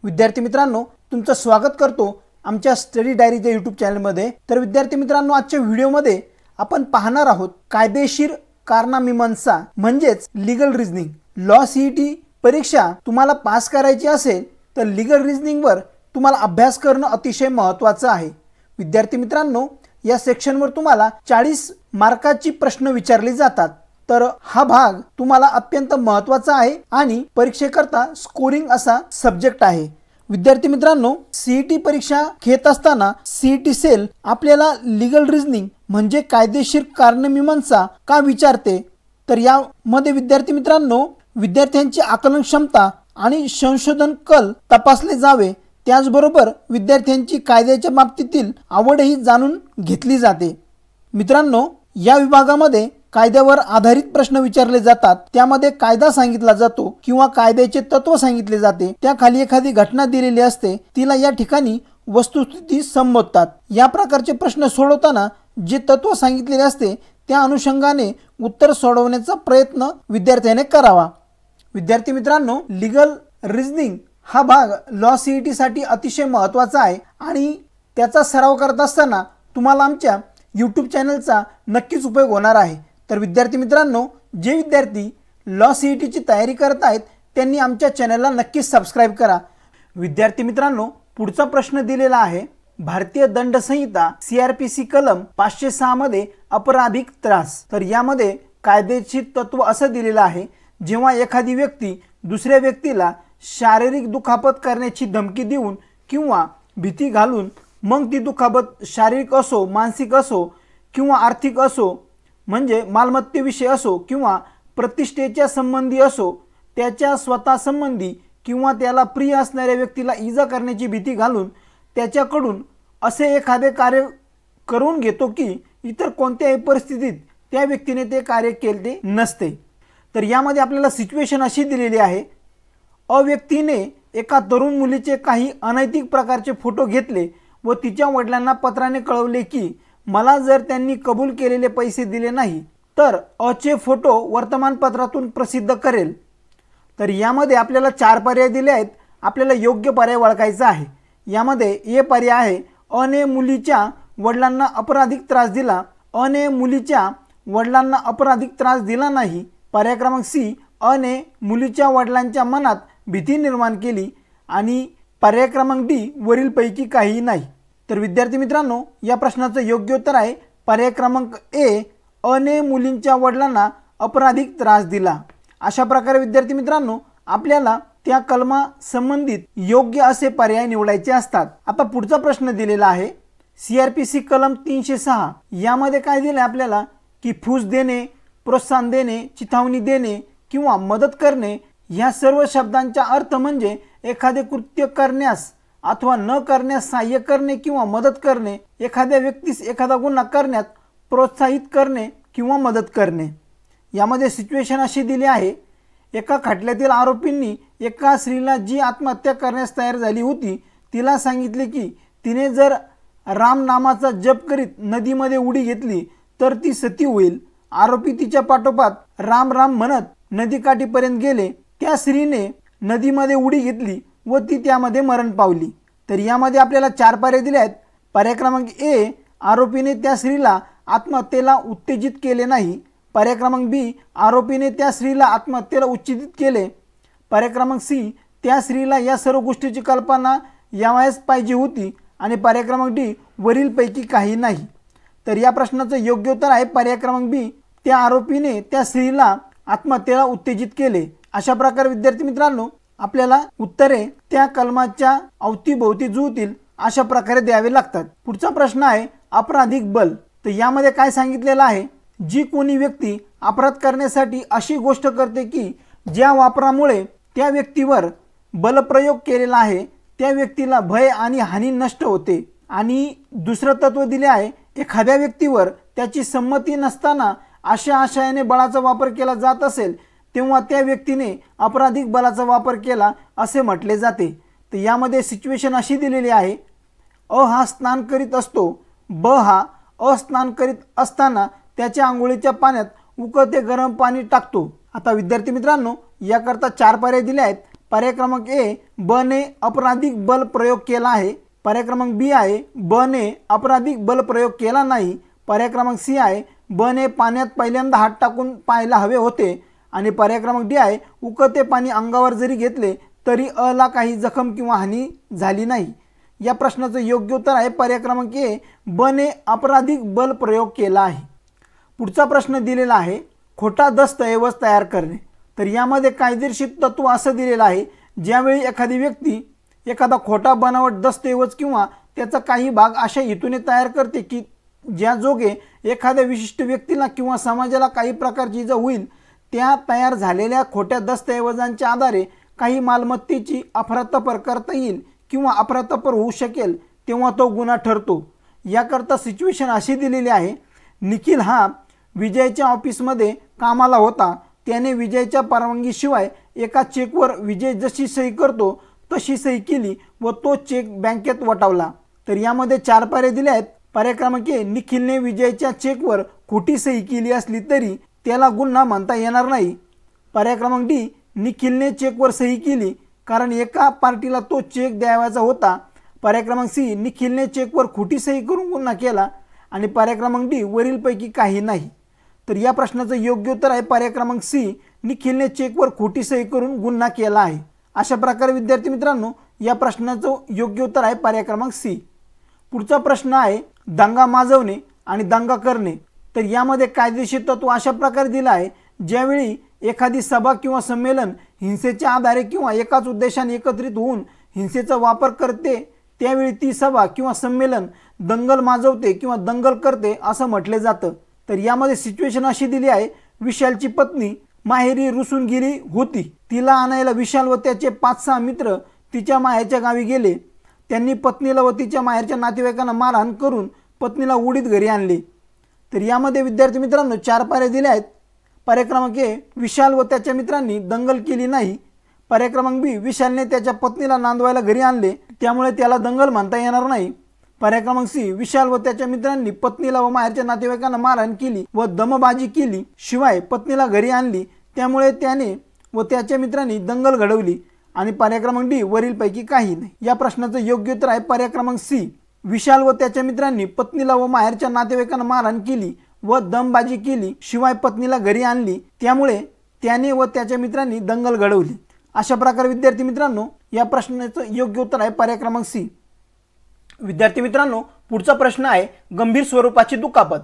विद्यार्थी मित्रांनो, तुमचं स्वागत करतो आमच्या स्टडी डायरीच्या YouTube चॅनलमध्ये। तर विद्यार्थी मित्रांनो, आजच्या व्हिडिओमध्ये आपण पाहणार आहोत कायदेशीर कारणामीमांसा म्हणजेच लीगल रिझनिंग। लॉ सीईटी परीक्षा तुम्हाला पास करायची असेल तर लीगल रिझनिंग वर तुम्हाला अभ्यास करणं अतिशय महत्त्वाचं आहे। विद्यार्थी मित्रांनो, या सेक्शनवर तुम्हाला 40 मार्काची प्रश्न विचारले जातात। तर हा भाग तुम्हाला अत्यंत महत्त्वाचा आहे आणि परीक्षेकरता स्कोरिंग असा सब्जेक्ट आहे। विद्यार्थी मित्रांनो, सीईटी परीक्षा घेत असताना सीईटी सेल आपल्याला लीगल रिझनिंग म्हणजे कायदेशीर कारणमीमांसा का विचारते, तर यामध्ये विद्यार्थी मित्रांनो विद्यार्थ्यांची आकलन क्षमता आणि संशोधन कल तपासले जावे, त्याचबरोबर विद्यार्थ्यांची कायद्याच्या बाबतीतील आवडही जाणून घेतली जाते। मित्रांनो, या विभागामध्ये कायद्यावर आधारित प्रश्न विचारले जातात। त्यामध्ये कायदा सांगितला जातो किंवा कायद्याचे तत्व सांगितले जाते, त्याखाली एखादी घटना दिलेली असते, तिला या ठिकाणी वस्तुस्थिती संबोधतात। या प्रकारचे प्रश्न सोडवताना जे तत्व सांगितलेले असते त्या अनुषंगाने उत्तर सोडवण्याचा प्रयत्न विद्यार्थ्याने करावा। विद्यार्थी मित्रांनो, लीगल रिझनिंग हा भाग लॉ सीईटी साठी अतिशय महत्त्वाचा आहे आणि त्याचा सराव करत असताना तुम्हाला आमच्या YouTube चॅनलचा नक्कीच उपयोग होणार आहे। तर विद्यार्थी मित्रांनो, जे विद्यार्थी लॉ सीईटीची तयारी करत आहेत त्यांनी आमच्या चॅनलला नक्कीच सबस्क्राइब करा। विद्यार्थी मित्रांनो, पुढचा प्रश्न दिलेला आहे भारतीय दंड संहिता CRPC कलम 506 मध्ये अपराधिक त्रास। तर यामध्ये कायदेशीर तत्व असं दिलेलं आहे, जेव्हा एखादी व्यक्ती दुसऱ्या व्यक्तीला शारीरिक दुखापत करण्याची धमकी देऊन किंवा भीती घालून मग ती दुखापत शारीरिक असो, मानसिक असो किंवा आर्थिक असो, म्हणजे मालमत्तेविषयी असो किंवा प्रतिष्ठेच्या संबंधी असो, त्याच्या स्वतः संबंधी किंवा त्याला प्रिय असणाऱ्या व्यक्तीला इजा करण्याची भीती घालून त्याच्याकडून असे एखादे कार्य करून घेतो की इतर कोणत्याही परिस्थितीत त्या व्यक्तीने ते कार्य केले नसते। तर यामध्ये आपल्याला सिच्युएशन अशी दिलेली आहे, व्यक्तीने एका तरुण मुलीचे काही अनैतिक प्रकारचे फोटो घेतले व तिच्या वडिलांना पत्राने कळवले की मला जर त्यांनी कबूल केलेले पैसे दिले नाही तर चे फोटो वर्तमानपत्रातून प्रसिद्ध करेल। तर यामध्ये आपल्याला 4 पर्याय दिले आहेत, आपल्याला योग्य पर्याय ओळखायचा आहे। यामध्ये ए पर्याय आहे ने मुलीच्या वडिलांना अपराधिक त्रास दिला, ने मुलीच्या वडिलांना अपराधिक त्रास दिला नाही। पर्याय क्रमांक सी, ने मुलीच्या वडिलांच्या मनात भीती निर्माण केली आणि पर्याय क्रमांक डी, वरीलपैकी काहीही नाही। तर विद्यार्थी मित्रांनो, या प्रश्नाचं योग्य उत्तर आहे पर्याय क्रमांक ए, ने मुलींच्या वडिलांना अपराधिक त्रास दिला। अशा प्रकारे विद्यार्थी मित्रांनो आपल्याला त्या कलमा संबंधित योग्य असे पर्याय निवडायचे असतात। आता पुढचा प्रश्न दिलेला आहे CRPC कलम 306। यामध्ये काय दिले आपल्याला की फूस देणे, प्रोत्साहन देणे, चिथावणी देणे किंवा मदत करणे या सर्व शब्दांचा अर्थ म्हणजे एखादे कृत्य करण्यास अथवा न करण्यास सहाय्य करणे किंवा मदत करणे, एखाद्या व्यक्तीस एखादा गुन्हा करण्यात प्रोत्साहित करणे किंवा मदत करणे। यामध्ये सिच्युएशन अशी दिली आहे, एका खटल्यातील आरोपींनी एका स्त्रीला जी आत्महत्या करण्यास तयार झाली होती तिला सांगितले की तिने जर राम नामाचा जप करीत नदीमध्ये उडी घेतली तर ती सती होईल। आरोपी तिच्या पाठोपाठ राम राम म्हणत नदीकाठीपर्यंत गेले, त्या स्त्रीने नदीमध्ये उडी घेतली व ती त्यामध्ये मरण पावली। तर यामध्ये आपल्याला 4 पर्याय दिले आहेत। पर्याय क्रमांक ए, आरोपीने त्या स्त्रीला आत्महत्येला उत्तेजित केले नाही। पर्याय क्रमांक बी, आरोपीने त्या स्त्रीला आत्महत्येला उत्तेजित केले। पर्याय क्रमांक सी, त्या स्त्रीला या सर्व गोष्टीची कल्पना यावयास पाहिजे होती आणि पर्याय क्रमांक डी, वरीलपैकी काही नाही। तर या प्रश्नाचं योग्य उत्तर आहे पर्याय क्रमांक बी, त्या आरोपीने त्या स्त्रीला आत्महत्येला उत्तेजित केले। अशा प्रकारे विद्यार्थी मित्रांनो आपल्याला उत्तरे त्या कलमाच्या अवतीभोवती जुळतील अशा प्रकारे द्यावे लागतात। पुढचा प्रश्न आहे अपराधिक बल। तर यामध्ये काय सांगितलेलं आहे, जी कोणी व्यक्ती अपराध करण्यासाठी अशी गोष्ट करते की ज्या वापरामुळे त्या व्यक्तीवर बलप्रयोग केलेला आहे त्या व्यक्तीला भय आणि हानी नष्ट होते। आणि दुसरं तत्व दिले आहे, एखाद्या व्यक्तीवर त्याची संमती नसताना अशा आशयाने बळाचा वापर केला जात असेल तेव्हा त्या व्यक्तीने अपराधिक बलाचा वापर केला असे म्हटले जाते। तर यामध्ये सिच्युएशन अशी दिलेली आहे, हा स्नान करीत असतो, ब हा स्नान करीत असताना त्याच्या आंघोळीच्या पाण्यात उकळते गरम पाणी टाकतो। आता विद्यार्थी मित्रांनो याकरता 4 पर्याय दिले आहेत। पर्याय क्रमांक ए, ब ने अपराधिक बल प्रयोग केला आहे. पर्याय क्रमांक बी आहे, ब ने अपराधिक बल प्रयोग केला नाही. पर्याय क्रमांक सी आहे, ब ने पाण्यात पहिल्यांदा हात टाकून पाहायला हवे होते. आणि पर्याय क्रमांक डी आहे, उकळते पाणी अंगावर जरी घेतले तरी अ ला काही जखम किंवा हानी झाली नाही. या प्रश्नाचं योग्य उत्तर आहे पर्याय क्रमांक ए, ब ने अपराधिक बल प्रयोग केला आहे. पुढचा प्रश्न दिलेला आहे, खोटा दस्तऐवज तयार करणे. तर यामध्ये कायदेशीर तत्व असं दिलेलं आहे, ज्यावेळी एखादी व्यक्ती एखादा खोटा बनावट दस्तऐवज किंवा त्याचा काही भाग अशा हेतूने तयार करते की ज्या जोगे एखाद्या विशिष्ट व्यक्तीला किंवा समाजाला काही प्रकारची इजा होईल, त्या तयार झालेल्या खोट्या दस्तऐवजांच्या आधारे काही मालमत्तेची अफरातफर करता येईल किंवा अफरातफर होऊ शकेल, तेव्हा तो गुन्हा ठरतो. याकरता सिच्युएशन अशी दिलेली आहे, निखिल हा विजयच्या ऑफिसमध्ये कामाला होता. त्याने विजयच्या परवानगीशिवाय एका चेकवर विजय जशी सही करतो तशी सही केली व तो चेक बँकेत वटवला. तर यामध्ये 4 पर्याय दिले आहेत. पर्याय क्रमांक ए, निखिलने विजयच्या चेकवर खोटी सही केली असली तरी त्याला गुन्हा म्हणता येणार नाही. पर्याय क्रमांक डी, निखिलने चेकवर सही केली कारण एका पार्टीला तो चेक द्यावायचा होता. पर्याय क्रमांक सी, निखिलने चेकवर खोटी सही करून गुन्हा केला. आणि पर्याय क्रमांक डी, वरीलपैकी काही नाही. तर या प्रश्नाचं योग्य उत्तर आहे पर्याय क्रमांक सी, निखिलने चेकवर खोटी सही करून गुन्हा केला आहे. अशा प्रकारे विद्यार्थी मित्रांनो, या प्रश्नाचं योग्य उत्तर आहे पर्याय क्रमांक सी. पुढचा प्रश्न आहे, दंगा माजवणे आणि दंगा करणे. तर यामध्ये कायदेशीर तत्व अशा प्रकारे दिलं आहे, ज्यावेळी एखादी सभा किंवा संमेलन हिंसेच्या आधारे किंवा एकाच उद्देशाने एकत्रित होऊन हिंसेचा वापर करते, त्यावेळी ती सभा किंवा संमेलन दंगल माजवते किंवा दंगल करते असं म्हटले जातं. तर यामध्ये सिच्युएशन अशी दिली आहे, विशालची पत्नी माहेरी रुसून गेली होती. तिला आणायला विशाल व त्याचे 5-6 मित्र तिच्या माहेरच्या गावी गेले. त्यांनी पत्नीला व तिच्या माहेरच्या नातेवाईकांना मारहाण करून पत्नीला उडीत घरी आणले. तर यामध्ये विद्यार्थी मित्रांनो 4 पर्याय दिले आहेत. पर्याय क्रमांक ए, विशाल व त्याच्या मित्रांनी दंगल केली नाही. पर्याय क्रमांक बी, विशालने त्याच्या पत्नीला नांदवायला घरी आणले, त्यामुळे त्याला दंगल म्हणता येणार नाही. पर्याय क्रमांक सी, विशाल व त्याच्या मित्रांनी पत्नीला व माहेरच्या नातेवाईकांना मारहाण केली व दमबाजी केली, शिवाय पत्नीला घरी आणली, त्यामुळे त्याने व त्याच्या मित्रांनी दंगल घडवली. आणि पर्याय क्रमांक डी, वरीलपैकी काही नाही. या प्रश्नाचं योग्य उत्तर आहे पर्याय क्रमांक सी, विशाल व त्याच्या मित्रांनी पत्नीला व माहेरच्या नातेवाईकांना मारहाण केली व दमबाजी केली, शिवाय पत्नीला घरी आणली, त्यामुळे त्याने व त्याच्या मित्रांनी दंगल घडवली. अशा प्रकारे विद्यार्थी मित्रांनो, या प्रश्नाचं योग्य उत्तर आहे पर्याय क्रमांक सी. विद्यार्थी मित्रांनो, पुढचा प्रश्न आहे, गंभीर स्वरूपाची दुखापत.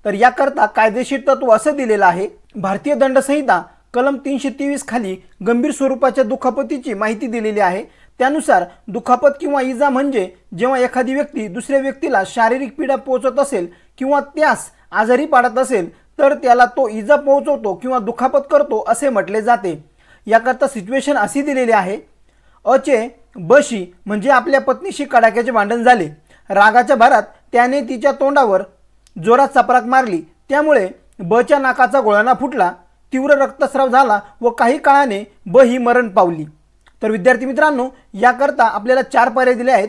तर याकरता कायदेशीर तत्व असं दिलेलं आहे, भारतीय दंड संहिता कलम 323 खाली गंभीर स्वरूपाच्या दुखापतीची माहिती दिलेली आहे. त्यानुसार दुखापत किंवा इजा म्हणजे जेव्हा एखादी व्यक्ती दुसऱ्या व्यक्तीला शारीरिक पीडा पोहोचत असेल किंवा त्यास आजारी पाडत असेल तर त्याला तो इजा पोहोचवतो किंवा दुखापत करतो असे म्हटले जाते. याकरता सिच्युएशन अशी दिलेली आहे, अचे बशी म्हणजे आपल्या पत्नीशी कडाक्याचे भांडण झाले. रागाच्या भरात त्याने तिच्या तोंडावर जोरात चपराक मारली, त्यामुळे बच्या नाकाचा गोळाना फुटला, तीव्र रक्तस्राव झाला व काही काळाने ब ही मरण पावली. तर विद्यार्थी मित्रांनो, याकरता आपल्याला 4 पर्याय दिले आहेत.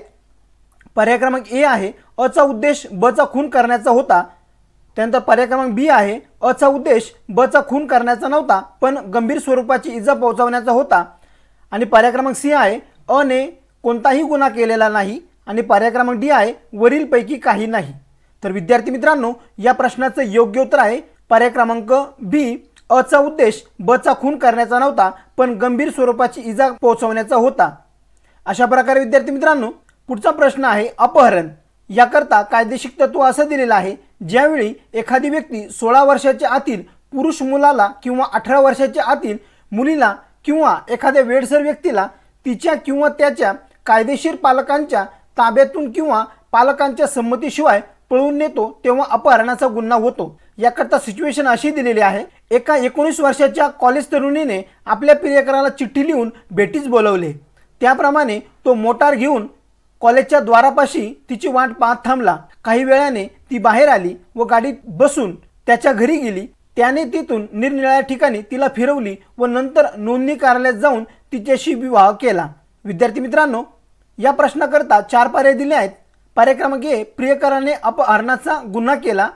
पर्याय क्रमांक ए आहे, अचा उद्देश बचा खून करण्याचा होता. त्यानंतर पर्याय क्रमांक बी आहे, अचा उद्देश बचा खून करण्याचा नव्हता पण गंभीर स्वरूपाची इजा पोहोचवण्याचा होता. आणि पर्याय क्रमांक सी आहे, अ ने कोणताही गुन्हा केलेला नाही. आणि पर्याय क्रमांक डी आहे, वरीलपैकी काही नाही. तर विद्यार्थी मित्रांनो, या प्रश्नाचं योग्य उत्तर आहे पर्याय क्रमांक बी, अचा उद्देश बचा खून करण्याचा नव्हता पण गंभीर स्वरूपाची इजा पोहोचवण्याचा होता. अशा प्रकारे विद्यार्थी मित्रांनो, पुढचा प्रश्न आहे, अपहरण. याकरता कायदेशीर तत्व असं दिलेलं आहे, ज्यावेळी एखादी व्यक्ती 16 वर्षाच्या आतील पुरुष मुलाला किंवा 18 वर्षाच्या आतील मुलीला किंवा एखाद्या वेडसर व्यक्तीला तिच्या किंवा त्याच्या कायदेशीर पालकांच्या ताब्यातून किंवा पालकांच्या संमतीशिवाय पळवून नेतो तेव्हा अपहरणाचा गुन्हा होतो. याकरता सिच्युएशन अशी दिलेली आहे, एका 19 वर्षाच्या कॉलेज तरुणीने आपल्या प्रियकराला चिठ्ठी लिहून भेटीस बोलवले. त्याप्रमाणे तो मोटार घेऊन कॉलेजच्या द्वारापाशी तिची वाट पाहत थांबला. काही वेळाने ती बाहेर आली व गाडीत बसून त्याच्या घरी गेली. त्याने तिथून निरनिराळ्या ठिकाणी तिला फिरवली व नंतर नोंदणी कार्यालयात जाऊन तिच्याशी विवाह केला. विद्यार्थी मित्रांनो, या प्रश्नाकरता 4 पर्याय दिले आहेत. पर्याय क्रमांक ए, प्रियकराने अपहरणाचा गुन्हा केला.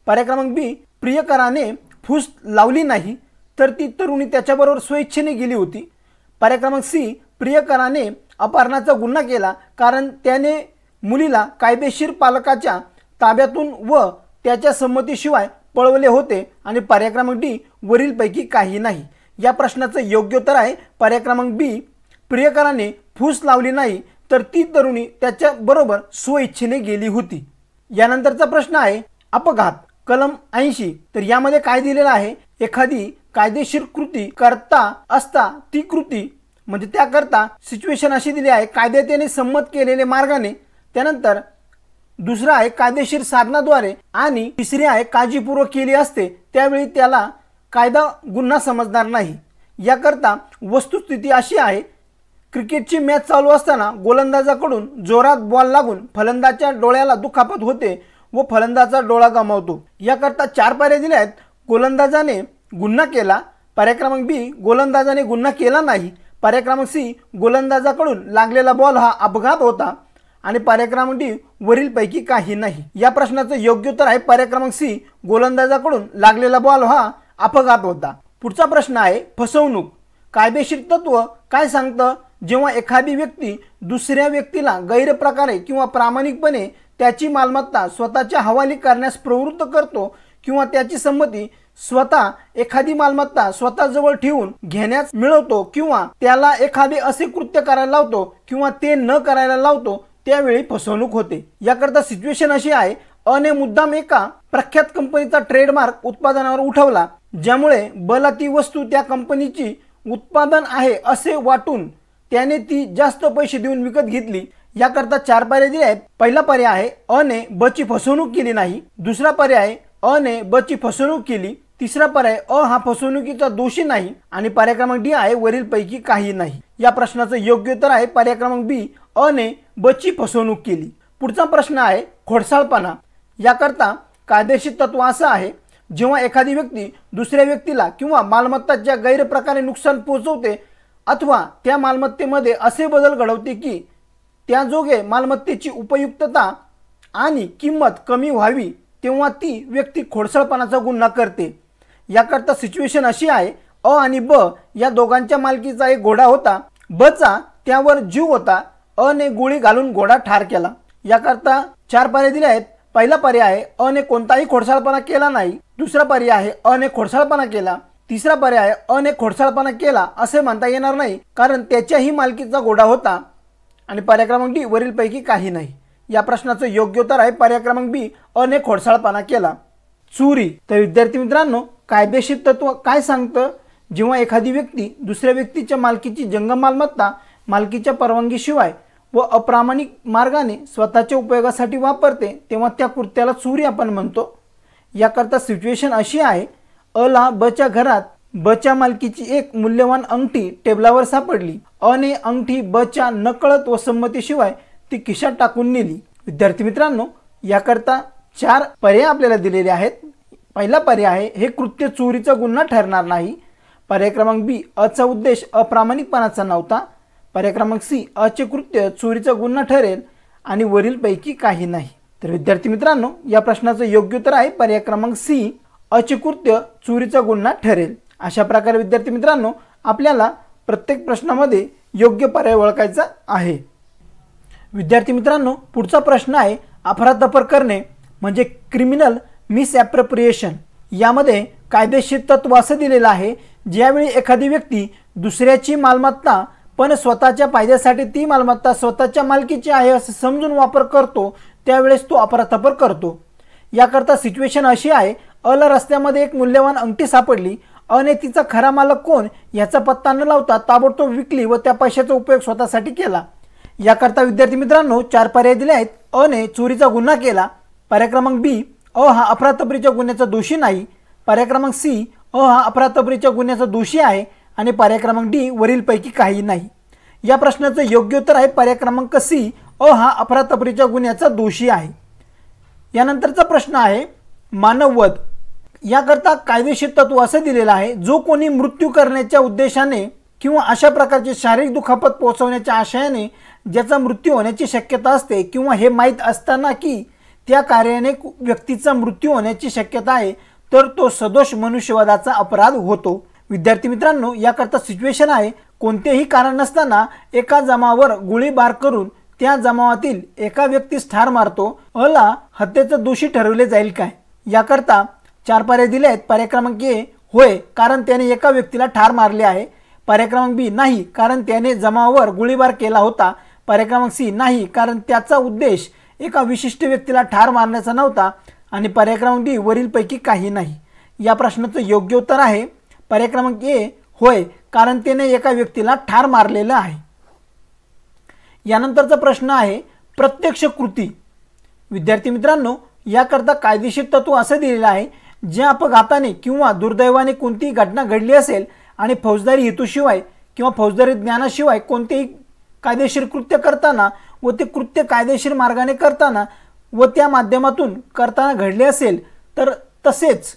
पर्याय क्रमांक बी, प्रियकराने फूस लावली नाही तर ती तरुणी त्याच्याबरोबर स्वेच्छेने गेली होती. पर्याय क्रमांक सी, प्रियकराने अपहरणाचा गुन्हा केला कारण त्याने मुलीला कायदेशीर पालकाच्या ताब्यातून व त्याच्या संमतीशिवाय पळवले होते. आणि पर्याय क्रमांक डी, वरीलपैकी काही नाही. या प्रश्नाचं योग्य उत्तर आहे पर्याय क्रमांक बी, प्रियकराने फूस लावली नाही तर ती तरुणी त्याच्या बरोबर स्वइच्छेने गेली होती. यानंतरचा प्रश्न आहे अपघात, कलम 80. तर यामध्ये काय दिलेलं आहे, एखादी कायदेशीर कृती करता असता ती कृती म्हणजे त्याकरता सिच्युएशन अशी दिली आहे कायद्याने संमत केलेले मार्गाने, त्यानंतर दुसरा आहे कायदेशीर साधनाद्वारे आणि तिसरी आहे काळजीपूर्वक केली असते त्यावेळी त्याला कायदा गुन्हा समजणार नाही. याकरता वस्तुस्थिती अशी आहे, क्रिकेटची मॅच चालू असताना गोलंदाजाकडून जोरात बॉल लागून फलंदाजाच्या डोळ्याला दुखापत होते व फलंदाजाचा डोळा गमावतो. याकरता 4 पर्याय दिले आहेत. गोलंदाजाने गुन्हा केला, पर्याय क्रमांक बी, गोलंदाजाने गुन्हा केला नाही, पर्याय क्रमांक सी, गोलंदाजाकडून लागलेला बॉल हा अपघात होता आणि पर्याय क्रमांक डी, वरीलपैकी काही नाही. या प्रश्नाचं योग्य उत्तर आहे पर्याय क्रमांक सी, गोलंदाजाकडून लागलेला बॉल हा अपघात होता. पुढचा प्रश्न आहे फसवणूक. कायदेशीर तत्व काय सांगतं, जेव्हा एखादी व्यक्ती दुसऱ्या व्यक्तीला गैरप्रकारे किंवा प्रामाणिकपणे त्याची मालमत्ता स्वतःच्या हवाली करण्यास प्रवृत्त करतो किंवा त्याची संमती स्वतः एखादी मालमत्ता स्वतःजवळ ठेवून घेण्यास मिळवतो किंवा त्याला एखादे असे कृत्य करायला लावतो किंवा ते न करायला लावतो त्यावेळी फसवणूक होते. याकरता सिच्युएशन अशी आहे, अने मुद्दाम एका प्रख्यात कंपनीचा ट्रेडमार्क उत्पादनावर उठवला ज्यामुळे बला ती वस्तू त्या कंपनीची उत्पादन आहे असे वाटून त्याने ती जास्त पैसे देऊन विकत घेतली. याकरता 4 पर्याय दिले आहेत. पहिला पर्याय आहे अने बची फसवणूक केली नाही, दुसरा पर्याय आहे अने बची फसवणूक केली, तिसरा पर्याय हा फसवणुकीचा दोषी नाही आणि पर्याय क्रमांक डी आहे वरीलपैकी काही नाही. या प्रश्नाचं योग्य उत्तर आहे पर्याय क्रमांक बी, अने बची फसवणूक केली. पुढचा प्रश्न आहे खोडसाळपणा. याकरता कायदेशीर तत्व असं आहे, जेव्हा एखादी व्यक्ती दुसऱ्या व्यक्तीला किंवा मालमत्ताच्या गैरप्रकारे नुकसान पोहोचवते अथवा त्या मालमत्तेमध्ये असे बदल घडवते की त्याजोगे मालमत्तेची उपयुक्तता आणि किंमत कमी व्हावी तेव्हा ती व्यक्ती खोडसाळपणाचा गुन्हा करते. याकरता सिच्युएशन अशी आहे, अ आणि ब या दोघांच्या मालकीचा एक घोडा होता, बचा त्यावर जीव होता, अने गोळी घालून घोडा ठार केला. याकरता 4 पर्याय दिले आहेत. पहिला पर्याय आहे अने कोणताही खोडसाळपणा केला नाही, दुसरा पर्याय आहे अने खोडसाळपणा केला, तिसरा पर्याय आहे अने खोडसाळपणा केला असे म्हणता येणार नाही कारण त्याच्याही मालकीचा घोडा होता आणि पर्याय क्रमांक डी, वरीलपैकी काही नाही. या प्रश्नाचं योग्य उत्तर आहे पर्याय क्रमांक बी, अने खोडसाळपणा केला. चोरी. तर विद्यार्थी मित्रांनो, कायदेशीर तत्व काय सांगतं, जेव्हा एखादी व्यक्ती दुसऱ्या व्यक्तीच्या मालकीची जंगम मालमत्ता मालकीच्या परवानगीशिवाय व अप्रामाणिक मार्गाने स्वतःच्या उपयोगासाठी वापरते तेव्हा त्या कृत्याला चोरी आपण म्हणतो. याकरता सिच्युएशन अशी आहे, अला बच्या घरात बच्या मालकीची एक मूल्यवान अंगठी टेबलावर सापडली, अने अंगठी बच्या नकळत व संमतीशिवाय ती खिशात टाकून नेली. विद्यार्थी मित्रांनो, याकरता 4 पर्याय आपल्याला दिलेले आहेत. पहिला पर्याय आहे हे कृत्य चोरीचा गुन्हा ठरणार नाही, पर्याय क्रमांक बी, अचा उद्देश अप्रामाणिकपणाचा नव्हता, पर्याय क्रमांक सी, अचे कृत्य चोरीचा गुन्हा ठरेल आणि वरीलपैकी काही नाही. तर विद्यार्थी मित्रांनो, या प्रश्नाचं योग्य उत्तर आहे पर्याय क्रमांक सी, अचे कृत्य चोरीचा गुन्हा ठरेल. अशा प्रकारे विद्यार्थी मित्रांनो, आपल्याला प्रत्येक प्रश्नामध्ये योग्य पर्याय ओळखायचा आहे. विद्यार्थी मित्रांनो, पुढचा प्रश्न आहे अफरातफर करणे म्हणजे क्रिमिनल मिसॲप्रोप्रिएशन. यामध्ये कायदेशीर तत्व असं दिलेलं आहे, ज्यावेळी एखादी व्यक्ती दुसऱ्याची मालमत्ता पण स्वतःच्या फायद्यासाठी ती मालमत्ता स्वतःच्या मालकीची आहे असं समजून वापर करतो त्यावेळेस तो अफरातफर करतो. याकरता सिच्युएशन अशी आहे, अला रस्त्यामध्ये एक मूल्यवान अंगठी सापडली, अने तिचा खरा मालक कोण याचा पत्ता न लावता ताबडतोब विकली व त्या पैशाचा उपयोग स्वतःसाठी केला. याकरता विद्यार्थी मित्रांनो 4 पर्याय दिले आहेत. अने चोरीचा गुन्हा केला, पर्याय क्रमांक बी, हा अफरातफरीच्या गुन्ह्याचा दोषी नाही, पर्याय क्रमांक सी, हा अफरातफरीच्या गुन्ह्याचा दोषी आहे आणि पर्याय क्रमांक डी, वरीलपैकी काही नाही. या प्रश्नाचं योग्य उत्तर आहे पर्याय क्रमांक सी, हा अफरातफरीच्या गुन्ह्याचा दोषी आहे. यानंतरचा प्रश्न आहे मानववध. याकरता कायदेशीर तत्व असं दिलेलं आहे, जो कोणी मृत्यू करण्याच्या उद्देशाने किंवा अशा प्रकारची शारीरिक दुखापत पोहोचवण्याच्या आशयाने ज्याचा मृत्यू होण्याची शक्यता असते किंवा हे माहीत असताना की त्या कार्याने व्यक्तीचा मृत्यू होण्याची शक्यता आहे तर तो सदोष मनुष्यवधाचा अपराध होतो. विद्यार्थी मित्रांनो, याकरता सिच्युएशन आहे, कोणतेही कारण नसताना एका जमावावर गोळीबार करून त्या जमावातील एका व्यक्तीस ठार मारतो, अला हत्येचा दोषी ठरवले जाईल काय? याकरता 4 पर्याय दिले आहेत. पर्याय क्रमांक ए होय, कारण त्याने एका व्यक्तीला ठार मारले आहे. पर्याय क्रमांक बी नाही, कारण त्याने जमावावर गोळीबार केला होता. पर्याय क्रमांक सी नाही, कारण त्याचा उद्देश एका विशिष्ट व्यक्तीला ठार मारण्याचा नव्हता. आणि पर्याय क्रमांक डी वरीलपैकी काही नाही. या प्रश्नाचं योग्य उत्तर आहे पर्याय क्रमांक ए होय, कारण त्याने एका व्यक्तीला ठार मारलेलं आहे. यानंतरचा प्रश्न आहे प्रत्यक्ष कृती. विद्यार्थी मित्रांनो, याकरता कायदेशीर तत्व असं दिलेलं आहे, ज्या अपघाताने किंवा दुर्दैवाने कोणतीही घटना घडली असेल आणि फौजदारी हेतूशिवाय किंवा फौजदारी ज्ञानाशिवाय कोणतेही कायदेशीर कृत्य करताना व ते कृत्य कायदेशीर मार्गाने करताना व त्या माध्यमातून करताना घडले असेल, तर तसेच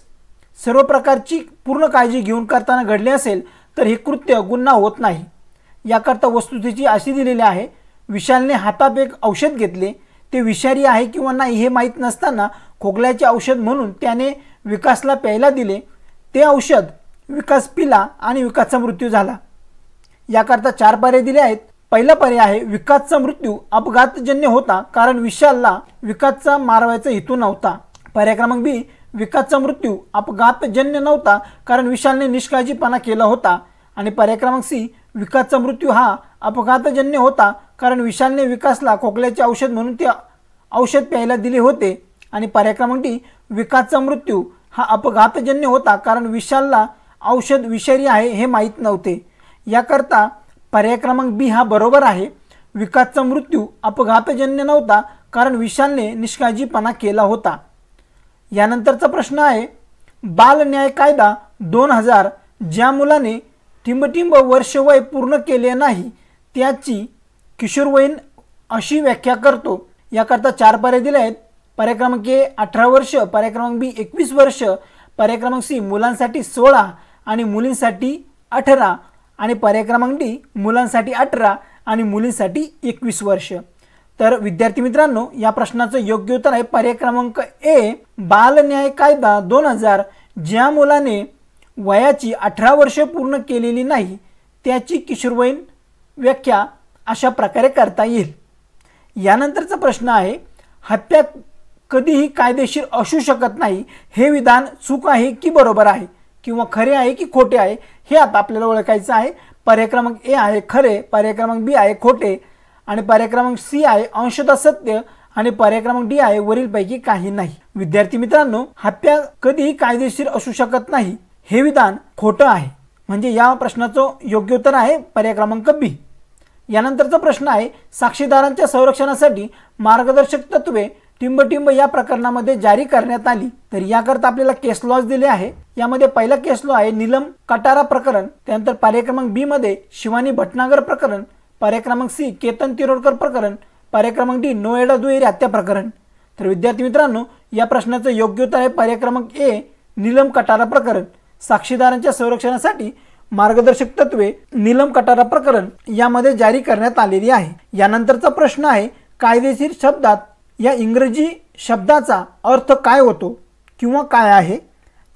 सर्व प्रकारची पूर्ण काळजी घेऊन करताना घडले असेल तर हे कृत्य गुन्हा होत नाही. याकरता वस्तुस्थिती अशी दिलेली आहे, विशालने हातात एक औषध घेतले, ते विषारी आहे किंवा नाही हे माहीत नसताना खोकल्याचे औषध म्हणून त्याने विकासला प्यायला दिले. ते औषध विकास पिला आणि विकासचा मृत्यू झाला. याकरता 4 पर्याय दिले आहेत. पहिला पर्याय आहे विकासचा मृत्यू अपघातजन्य होता, कारण विशालला विकासचा मारवायचा हेतू नव्हता. पर्याय क्रमांक बी विकासचा मृत्यू अपघातजन्य नव्हता, कारण विशालने निष्काळजीपणा केला होता. आणि पर्याय क्रमांक सी विकासचा मृत्यू हा अपघातजन्य होता, कारण विशालने विकासला खोकल्याचे औषध म्हणून ते औषध प्यायला दिले होते. आणि पर्याय क्रमांक डी विकासचा मृत्यू हा अपघातजन्य होता, कारण विशालला औषध विषारी आहे हे माहीत नव्हते. याकरता पर्याय क्रमांक बी हा बरोबर आहे. विकासचा मृत्यू अपघातजन्य नव्हता, कारण विशालने निष्काळजीपणा केला होता. यानंतरचा प्रश्न आहे बाल न्याय कायदा 2000 ज्या मुलाने टिंबटिंब वर्ष वय पूर्ण केले नाही त्याची किशोरवयीन अशी व्याख्या करतो. याकरता 4 पर्याय दिले आहेत. पर्याय क्रमांक ए 18 वर्ष, पर्याय क्रमांक बी 21 वर्ष, पर्याय क्रमांक सी मुलांसाठी 16 आणि मुलींसाठी 18 आणि पर्याय क्रमांक डी मुलांसाठी 18 आणि मुलींसाठी 21 वर्ष. तर विद्यार्थी मित्रांनो, या प्रश्नाचं योग्य उत्तर आहे पर्याय क्रमांक ए बाल न्याय कायदा 2000 ज्या मुलाने वयाची 18 वर्ष पूर्ण केलेली नाही त्याची किशोरवयीन व्याख्या अशा प्रकारे करता येईल. यानंतरचा प्रश्न आहे हत्या कधीही कायदेशीर असू शकत नाही हे विधान चूक आहे की बरोबर आहे किंवा खरे आहे की खोटे आहे हे आता आपल्याला ओळखायचं आहे. पर्याय क्रमांक ए आहे खरे, पर्याय क्रमांक बी आहे खोटे आणि पर्याय क्रमांक सी आहे अंशतः सत्य आणि पर्याय क्रमांक डी आहे वरीलपैकी काही नाही. विद्यार्थी मित्रांनो, हत्या कधीही कायदेशीर असू शकत नाही हे विधान खोटं आहे, म्हणजे या प्रश्नाचं योग्य उत्तर आहे पर्याय क्रमांक बी. यानंतरचा प्रश्न आहे साक्षीदारांच्या संरक्षणासाठी मार्गदर्शक तत्वे टिंबटिंब या प्रकरणामध्ये जारी करण्यात आली. तर याकरता आपल्याला केस लॉज दिले आहे. यामध्ये पहिला केस लॉ आहे नीलम कटारा प्रकरण, त्यानंतर पर्याय क्रमांक बी मध्ये शिवानी भटनागर प्रकरण, पर्याय क्रमांक सी केतन तिरोडकर प्रकरण, पर्याय क्रमांक डी नोएडा दुहेरी हत्या प्रकरण. तर विद्यार्थी मित्रांनो, या प्रश्नाचं योग्य उत्तर आहे पर्याय क्रमांक ए नीलम कटारा प्रकरण. साक्षीदारांच्या संरक्षणासाठी मार्गदर्शक तत्वे नीलम कटारा प्रकरण यामध्ये जारी करण्यात आलेली आहे. यानंतरचा प्रश्न आहे कायदेशीर शब्दात या इंग्रजी शब्दाचा अर्थ काय होतो किंवा काय आहे.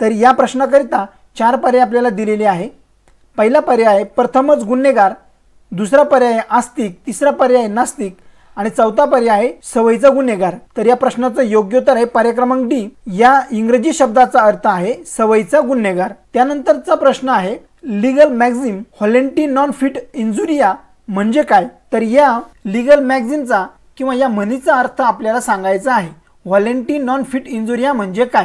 तर या प्रश्नाकरिता 4 पर्याय आपल्याला दिलेले आहे. पहिला पर्याय आहे प्रथमच गुन्हेगार, दुसरा पर्याय आहे आस्तिक, तिसरा पर्याय आहे नास्तिक आणि चौथा पर्याय आहे सवयीचा गुन्हेगार. तर या प्रश्नाचं योग्य उत्तर आहे पर्याय क्रमांक डी या इंग्रजी शब्दाचा अर्थ आहे सवयीचा गुन्हेगार. त्यानंतरचा प्रश्न आहे legal maxim volenti non fit injuria म्हणजे काय. तर या लीगल मॅक्झिमचा किंवा या म्हणीचा अर्थ आपल्याला सांगायचा आहे. व्हॉलेंटी नॉन फिट इंजुरिया म्हणजे काय.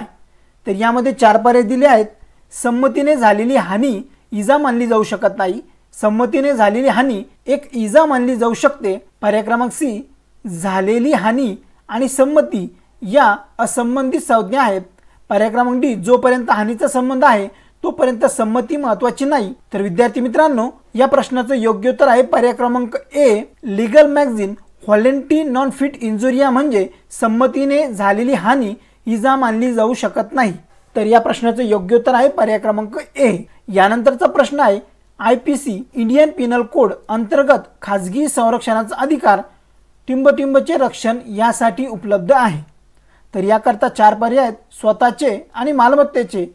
तर यामध्ये 4 पर्याय दिले आहेत. संमतीने झालेली हानी इजा मानली जाऊ शकत नाही, संमतीने झालेली हानी एक इजा मानली जाऊ शकते. पर्याय क्रमांक सी झालेली हानी आणि संमती या असंबंधित संज्ञा आहेत. पर्याय क्रमांक डी जोपर्यंत हानीचा संबंध आहे तोपर्यंत संमती महत्त्वाची नाही. तर विद्यार्थी मित्रांनो, या प्रश्नाचं योग्य उत्तर आहे पर्याय क्रमांक A legal maxim volenti non fit injuria म्हणजे संमतीने झालेली हानी इजा मानली जाऊ शकत नाही. तर या प्रश्नाचं योग्य उत्तर आहे पर्याय क्रमांक ए. यानंतरचा प्रश्न आहे IPC इंडियन पिनल कोड अंतर्गत खाजगी संरक्षणाचा अधिकार टिंबटिंबचे रक्षण यासाठी उपलब्ध आहे. तर याकरता 4 पर्याय आहेत स्वतःचे आणि मालमत्तेचे.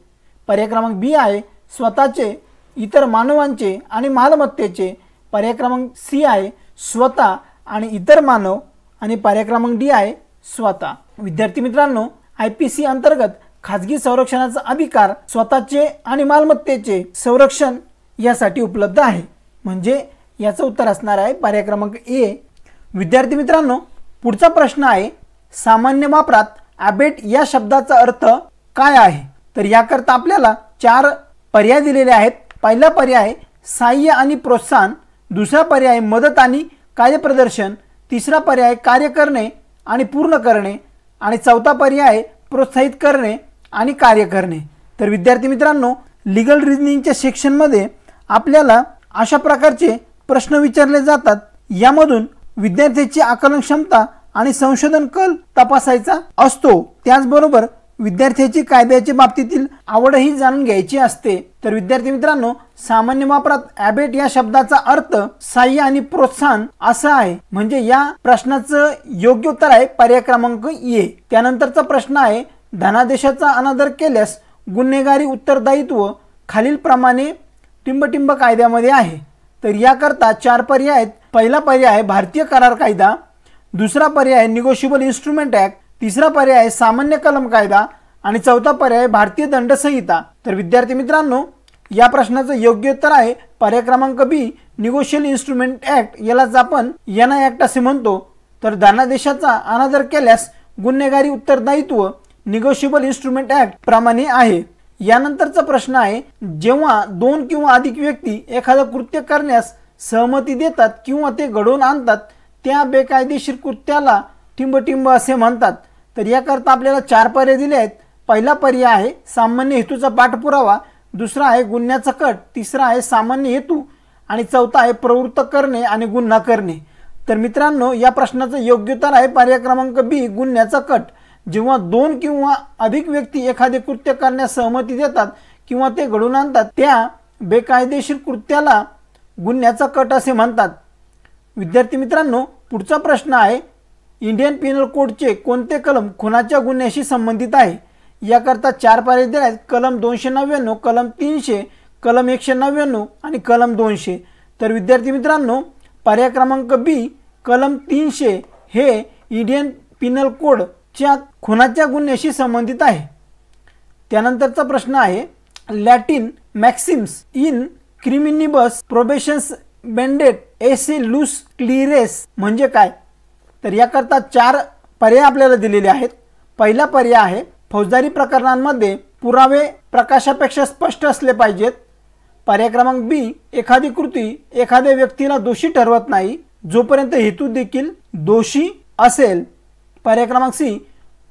पर्याय क्रमांक बी आहे स्वतःचे इतर मानवांचे आणि मालमत्तेचे. पर्याय क्रमांक सी आहे स्वतः आणि इतर मानव आणि पर्याय क्रमांक डी आहे स्वतः. विद्यार्थी मित्रांनो, IPC अंतर्गत खाजगी संरक्षणाचा अधिकार स्वतःचे आणि मालमत्तेचे संरक्षण यासाठी उपलब्ध आहे. म्हणजे याचं उत्तर असणार आहे पर्याय क्रमांक ए. विद्यार्थी मित्रांनो, पुढचा प्रश्न आहे सामान्य वापरात अबेट या शब्दाचा अर्थ काय आहे. तर याकरता आपल्याला 4 पर्याय दिलेले आहेत. पहिला पर्याय आहे सहाय्य आणि प्रोत्साहन, दुसरा पर्याय आहे मदत आणि कार्यप्रदर्शन, तिसरा पर्याय आहे कार्य करणे आणि पूर्ण करणे आणि चौथा पर्याय आहे प्रोत्साहित करणे आणि कार्य करणे. तर विद्यार्थी मित्रांनो, लीगल रिझनिंगच्या सेक्शनमध्ये आपल्याला अशा प्रकारचे प्रश्न विचारले जातात. यामधून विद्यार्थ्याची आकलन क्षमता आणि संशोधन कल तपासायचा असतो. त्याचबरोबर विद्यार्थ्याची कायद्याच्या बाबतीतील आवडही जाणून घ्यायची असते. तर विद्यार्थी मित्रांनो, सामान्य वापरात अबेट या शब्दाचा अर्थ सहाय्य आणि प्रोत्साहन असा आहे. म्हणजे या प्रश्नाचं योग्य उत्तर आहे पर्याय क्रमांक ए. त्यानंतरचा प्रश्न आहे धनादेशाचा अनादर केल्यास गुन्हेगारी उत्तरदायित्व खालीलप्रमाणे टिंबटिंब कायद्यामध्ये आहे. तर याकरता 4 पर्याय आहेत. पहिला पर्याय आहे भारतीय करार कायदा, दुसरा पर्याय आहे निगोशिएबल इन्स्ट्रुमेंट ऍक्ट, तिसरा पर्याय आहे सामान्य कलम कायदा आणि चौथा पर्याय आहे भारतीय दंड संहिता. तर विद्यार्थी मित्रांनो, या प्रश्नाचं योग्य उत्तर आहे पर्याय क्रमांक बी निगोशिएबल इन्स्ट्रुमेंट ऍक्ट. यालाच आपण NI ऍक्ट असे म्हणतो. तर धनादेशाचा अनादर केल्यास गुन्हेगारी उत्तरदायित्व निगोशिएबल इन्स्ट्रुमेंट ऍक्ट प्रमाणे आहे. यानंतरचा प्रश्न आहे जेव्हा 2 किंवा अधिक व्यक्ती एखादं कृत्य करण्यास सहमती देतात किंवा ते घडवून आणतात त्या बेकायदेशीर कृत्याला टिंबटिंब असे म्हणतात. तर याकरता आपल्याला 4 पर्याय दिले आहेत. पहिला पर्याय आहे सामान्य हेतूचा पाठपुरावा, दुसरा आहे गुन्ह्याचा कट, तिसरा आहे सामान्य हेतू आणि चौथा आहे प्रवृत्त करणे आणि गुन्हा करणे. तर मित्रांनो, या प्रश्नाचं योग्य उत्तर आहे पर्याय क्रमांक बी गुन्ह्याचा कट. जेव्हा 2 किंवा अधिक व्यक्ती एखादे कृत्य करण्यास सहमती देतात किंवा ते घडवून आणतात त्या बेकायदेशीर कृत्याला गुन्ह्याचा कट असे म्हणतात. विद्यार्थी मित्रांनो, पुढचा प्रश्न आहे इंडियन पिनल कोडचे कोणते कलम खुनाच्या गुन्ह्याशी संबंधित आहे. याकरता 4 पर्याय दिले आहेत. कलम 299, कलम 300, कलम 199 आणि कलम 200. तर विद्यार्थी मित्रांनो, पर्याय क्रमांक बी कलम 300 हे इंडियन पिनल कोडच्या खुनाच्या गुन्ह्याशी संबंधित आहे. त्यानंतरचा प्रश्न आहे लॅटिन मॅक्सिम्स इन क्रिमिनिबस प्रोबेशन्स बेंडेट एसे लूस क्लिरेस म्हणजे काय. तर याकरता 4 पर्याय आपल्याला दिलेले आहेत. पहिला पर्याय आहे फौजदारी प्रकरणांमध्ये पुरावे प्रकाशापेक्षा स्पष्ट असले पाहिजेत. पर्याय क्रमांक बी एखादी कृती एखाद्या व्यक्तीला दोषी ठरवत नाही जोपर्यंत हेतू देखील दोषी असेल. पर्याय क्रमांक सी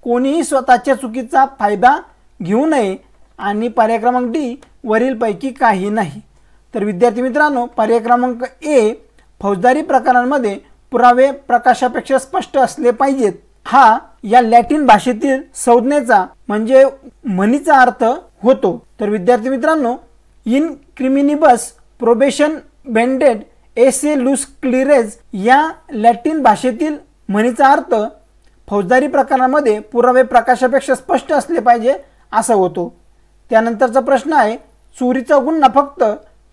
कोणीही स्वतःच्या चुकीचा फायदा घेऊ नये आणि पर्याय क्रमांक डी वरीलपैकी काही नाही. तर विद्यार्थी मित्रांनो, पर्याय क्रमांक ए फौजदारी प्रकरणांमध्ये पुरावे प्रकाशापेक्षा स्पष्ट असले पाहिजेत हा या लॅटिन भाषेतील संज्ञेचा म्हणजे म्हणीचा अर्थ होतो. तर विद्यार्थी मित्रांनो, in criminalibus probationes bedent esse luce clariores या लॅटिन भाषेतील म्हणीचा अर्थ फौजदारी प्रकरणामध्ये पुरावे प्रकाशापेक्षा स्पष्ट असले पाहिजे असा होतो. त्यानंतरचा प्रश्न आहे चोरीचा गुन्हा फक्त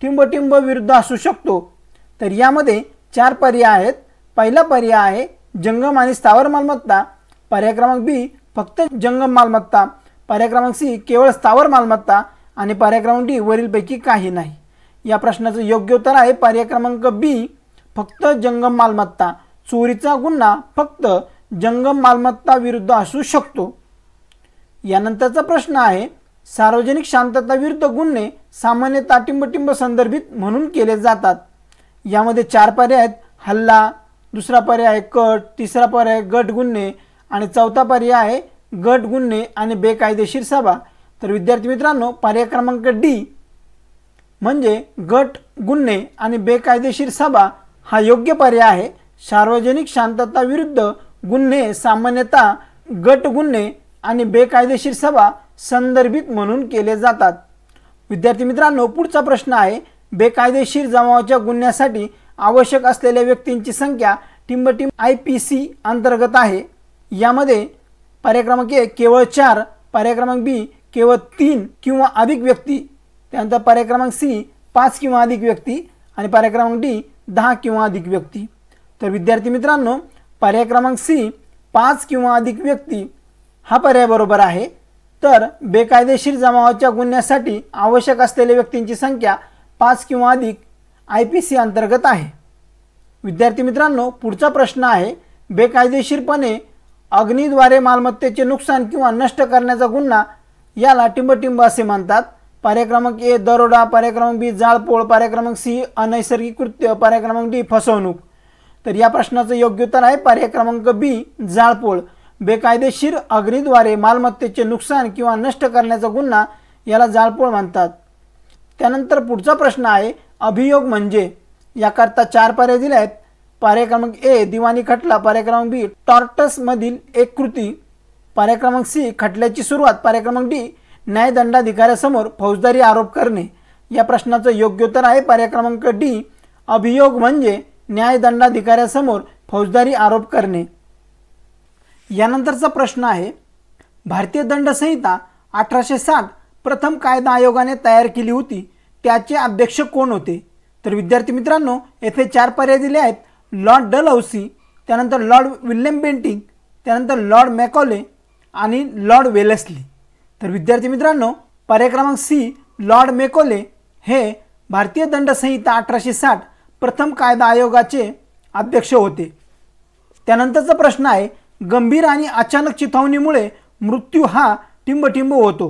टिंबटिंब विरुद्ध असू शकतो. तर यामध्ये 4 पर्याय आहेत. पहिला पर्याय आहे जंगम आणि स्थावर मालमत्ता, पर्याय क्रमांक बी फक्त जंगम मालमत्ता, पर्याय क्रमांक सी केवळ स्थावर मालमत्ता आणि पर्याय क्रमांक डी वरीलपैकी काही नाही. या प्रश्नाचं योग्य उत्तर आहे पर्याय क्रमांक बी फक्त जंगम मालमत्ता. चोरीचा गुन्हा फक्त जंगम मालमत्ता विरुद्ध असू शकतो. यानंतरचा प्रश्न आहे सार्वजनिक शांतता विरुद्ध गुन्हे सामान्यतः टिंबटिंब संदर्भित म्हणून केले जातात. यामध्ये 4 पर्याय आहेत. हल्ला, दुसरा पर्याय आहे कट, तिसरा पर्याय गट गुन्हे आणि चौथा पर्याय आहे गट गुन्हे आणि बेकायदेशीर सभा. तर विद्यार्थी मित्रांनो, पर्याय क्रमांक डी म्हणजे गट गुन्हे आणि बेकायदेशीर सभा हा योग्य पर्याय आहे. सार्वजनिक शांतता विरुद्ध गुन्हे सामान्यतः गट गुन्हे आणि बेकायदेशीर सभा संदर्भित म्हणून केले जातात. विद्यार्थी मित्रांनो, पुढचा प्रश्न आहे बेकायदेशीर जमावाच्या गुन्ह्यासाठी आवश्यक असलेल्या व्यक्तींची संख्या टिंबटिंब IPC अंतर्गत आहे. यामध्ये पर्याय क्रमांक ए केवळ 4, पर्याय क्रमांक बी केवळ 3 किंवा अधिक व्यक्ती, त्यानंतर पर्याय क्रमांक सी 5 किंवा अधिक व्यक्ती आणि पर्याय क्रमांक डी 10 किंवा अधिक व्यक्ती। तर विद्यार्थी मित्रांनो, पर्याय क्रमांक सी 5 किंवा अधिक व्यक्ती हा पर्याय बरोबर आहे। तर बेकायदेशीर जमावाच्या गुन्ह्यासाठी आवश्यक असलेल्या व्यक्तींची संख्या 5 किंवा अधिक IPC अंतर्गत आहे। विद्यार्थी मित्रांनो, पुढचा प्रश्न आहे, बेकायदेशीरपणे अग्नीद्वारे मालमत्तेचे नुकसान किंवा नष्ट करण्याचा गुन्हा याला टिंबटिंब असे म्हणतात। पर्याय क्रमांक ए दरोडा, पर्याय क्रमांक बी जाळपोळ, पर्याय क्रमांक सी अनैसर्गिक कृत्य, पर्याय क्रमांक डी फसवणूक। तर या प्रश्नाचं योग्य उत्तर आहे पर्याय क्रमांक बी जाळपोळ। बेकायदेशीर अग्नीद्वारे मालमत्तेचे नुकसान किंवा नष्ट करण्याचा गुन्हा याला जाळपोळ म्हणतात। त्यानंतर पुढचा प्रश्न आहे, अभियोग म्हणजे? याकरता 4 पर्याय दिले आहेत। पर्याय क्रमांक ए दिवाणी खटला, पर्याय क्रमांक बी टॉर्टस मधील एक कृती, पर्याय क्रमांक सी खटल्याची सुरुवात, पर्याय क्रमांक डी न्यायदंडाधिकाऱ्यासमोर फौजदारी आरोप करणे। या प्रश्नाचं योग्य उत्तर आहे पर्याय क्रमांक डी अभियोग म्हणजे न्यायदंडाधिकाऱ्यासमोर फौजदारी आरोप करणे। यानंतरचा प्रश्न आहे, भारतीय दंड संहिता 1860 प्रथम कायदा आयोगाने तयार केली होती, त्याचे अध्यक्ष कोण होते? तर विद्यार्थी मित्रांनो, येथे 4 पर्याय दिले आहेत। लॉर्ड डलहौसी, त्यानंतर लॉर्ड विल्यम बेंटिंक, त्यानंतर लॉर्ड मॅकॉले आणि लॉर्ड वेलेस्ली। तर विद्यार्थी मित्रांनो, पर्याय क्रमांक सी लॉर्ड मॅकॉले हे भारतीय दंड संहिता 1860 प्रथम कायदा आयोगाचे अध्यक्ष होते। त्यानंतरचा प्रश्न आहे, गंभीर आणि अचानक चिथावणीमुळे मृत्यू हा टिंबटिंब होतो।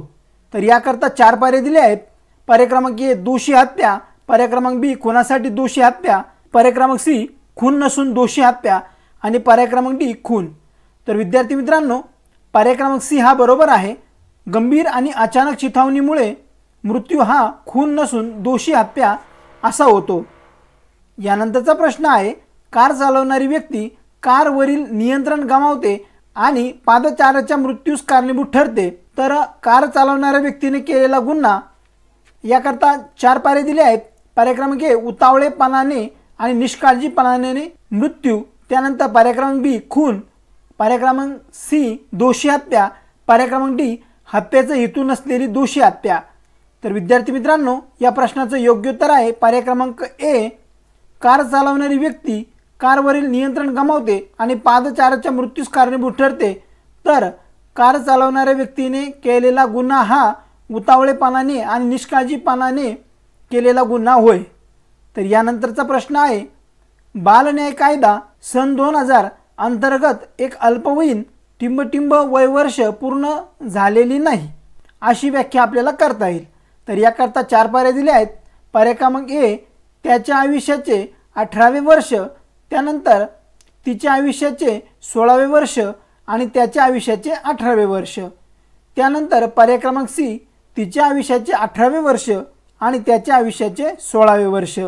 तर याकरता 4 पर्याय दिले आहेत। पर्याय क्रमांक ए दोषी हत्या, पर्याय क्रमांक बी खुनासाठी दोषी हत्या, पर्याय क्रमांक सी खून नसून दोषी हत्या आणि पर्याय क्रमांक डी खून। तर विद्यार्थी मित्रांनो, पर्याय क्रमांक सी हा बरोबर आहे। गंभीर आणि अचानक चिथावणीमुळे मृत्यू हा खून नसून दोषी हत्या असा होतो। यानंतरचा प्रश्न आहे, कार चालवणारी व्यक्ती कारवरील नियंत्रण गमावते आणि पादचाऱ्याच्या मृत्यूस कारणीभूत ठरते, तर कार चालवणाऱ्या व्यक्तीने केलेला गुन्हा? याकरता 4 पर्याय दिले आहेत। पर्याय क्रमांक ए उतावळेपणाने आणि निष्काळजीपणाने मृत्यू, त्यानंतर पर्याय क्रमांक बी खून, पर्याय क्रमांक सी दोषी हत्या, पर्याय क्रमांक डी हत्येचा हेतू नसलेली दोषी हत्या। तर विद्यार्थी मित्रांनो, या प्रश्नाचं योग्य उत्तर आहे पर्याय क्रमांक ए कार चालवणारी व्यक्ती कारवरील नियंत्रण गमावते आणि पादचाऱ्याच्या मृत्यूस कारणीभूत ठरते, तर कार चालवणाऱ्या व्यक्तीने केलेला गुन्हा हा उतावळेपणाने आणि निष्काळजीपणाने केलेला गुन्हा होय। तर यानंतरचा प्रश्न आहे, बाल न्याय कायदा सन 2000 अंतर्गत एक अल्पवयीन टिंबटिंब वयवर्ष पूर्ण झालेली नाही अशी व्याख्या आपल्याला करता येईल। तर याकरता 4 पर्याय दिले आहेत। पर्याय क्रमांक ए त्याच्या आयुष्याचे 18वे वर्ष, त्यानंतर तिच्या आयुष्याचे 16वे वर्ष आणि त्याच्या आयुष्याचे 18वे वर्ष, त्यानंतर पर्याय क्रमांक सी तिच्या आयुष्याचे 18वे वर्ष आणि त्याच्या आयुष्याचे 16वे वर्ष,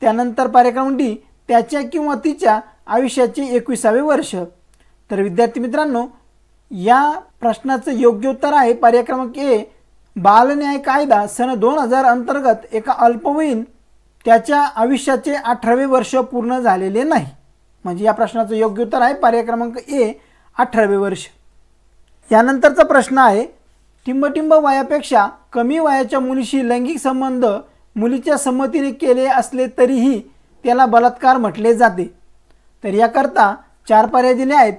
त्यानंतर पर्याय क्रमांक डी त्याच्या किंवा तिच्या आयुष्याचे 21वे वर्ष। तर विद्यार्थी मित्रांनो, या प्रश्नाचं योग्य उत्तर आहे पर्याय क्रमांक ए बाल न्याय कायदा सन 2000 अंतर्गत एका अल्पवयीन त्याच्या आयुष्याचे 18वे वर्ष पूर्ण झालेले नाही। म्हणजे या प्रश्नाचं योग्य उत्तर आहे पर्याय क्रमांक ए 18वे वर्ष। यानंतरचा प्रश्न आहे, टिंबटिंब वयापेक्षा कमी वयाच्या मुलीशी लैंगिक संबंध मुलीच्या संमतीने केले असले तरीही त्याला बलात्कार म्हटले जाते। तर याकरता 4 पर्याय दिले आहेत।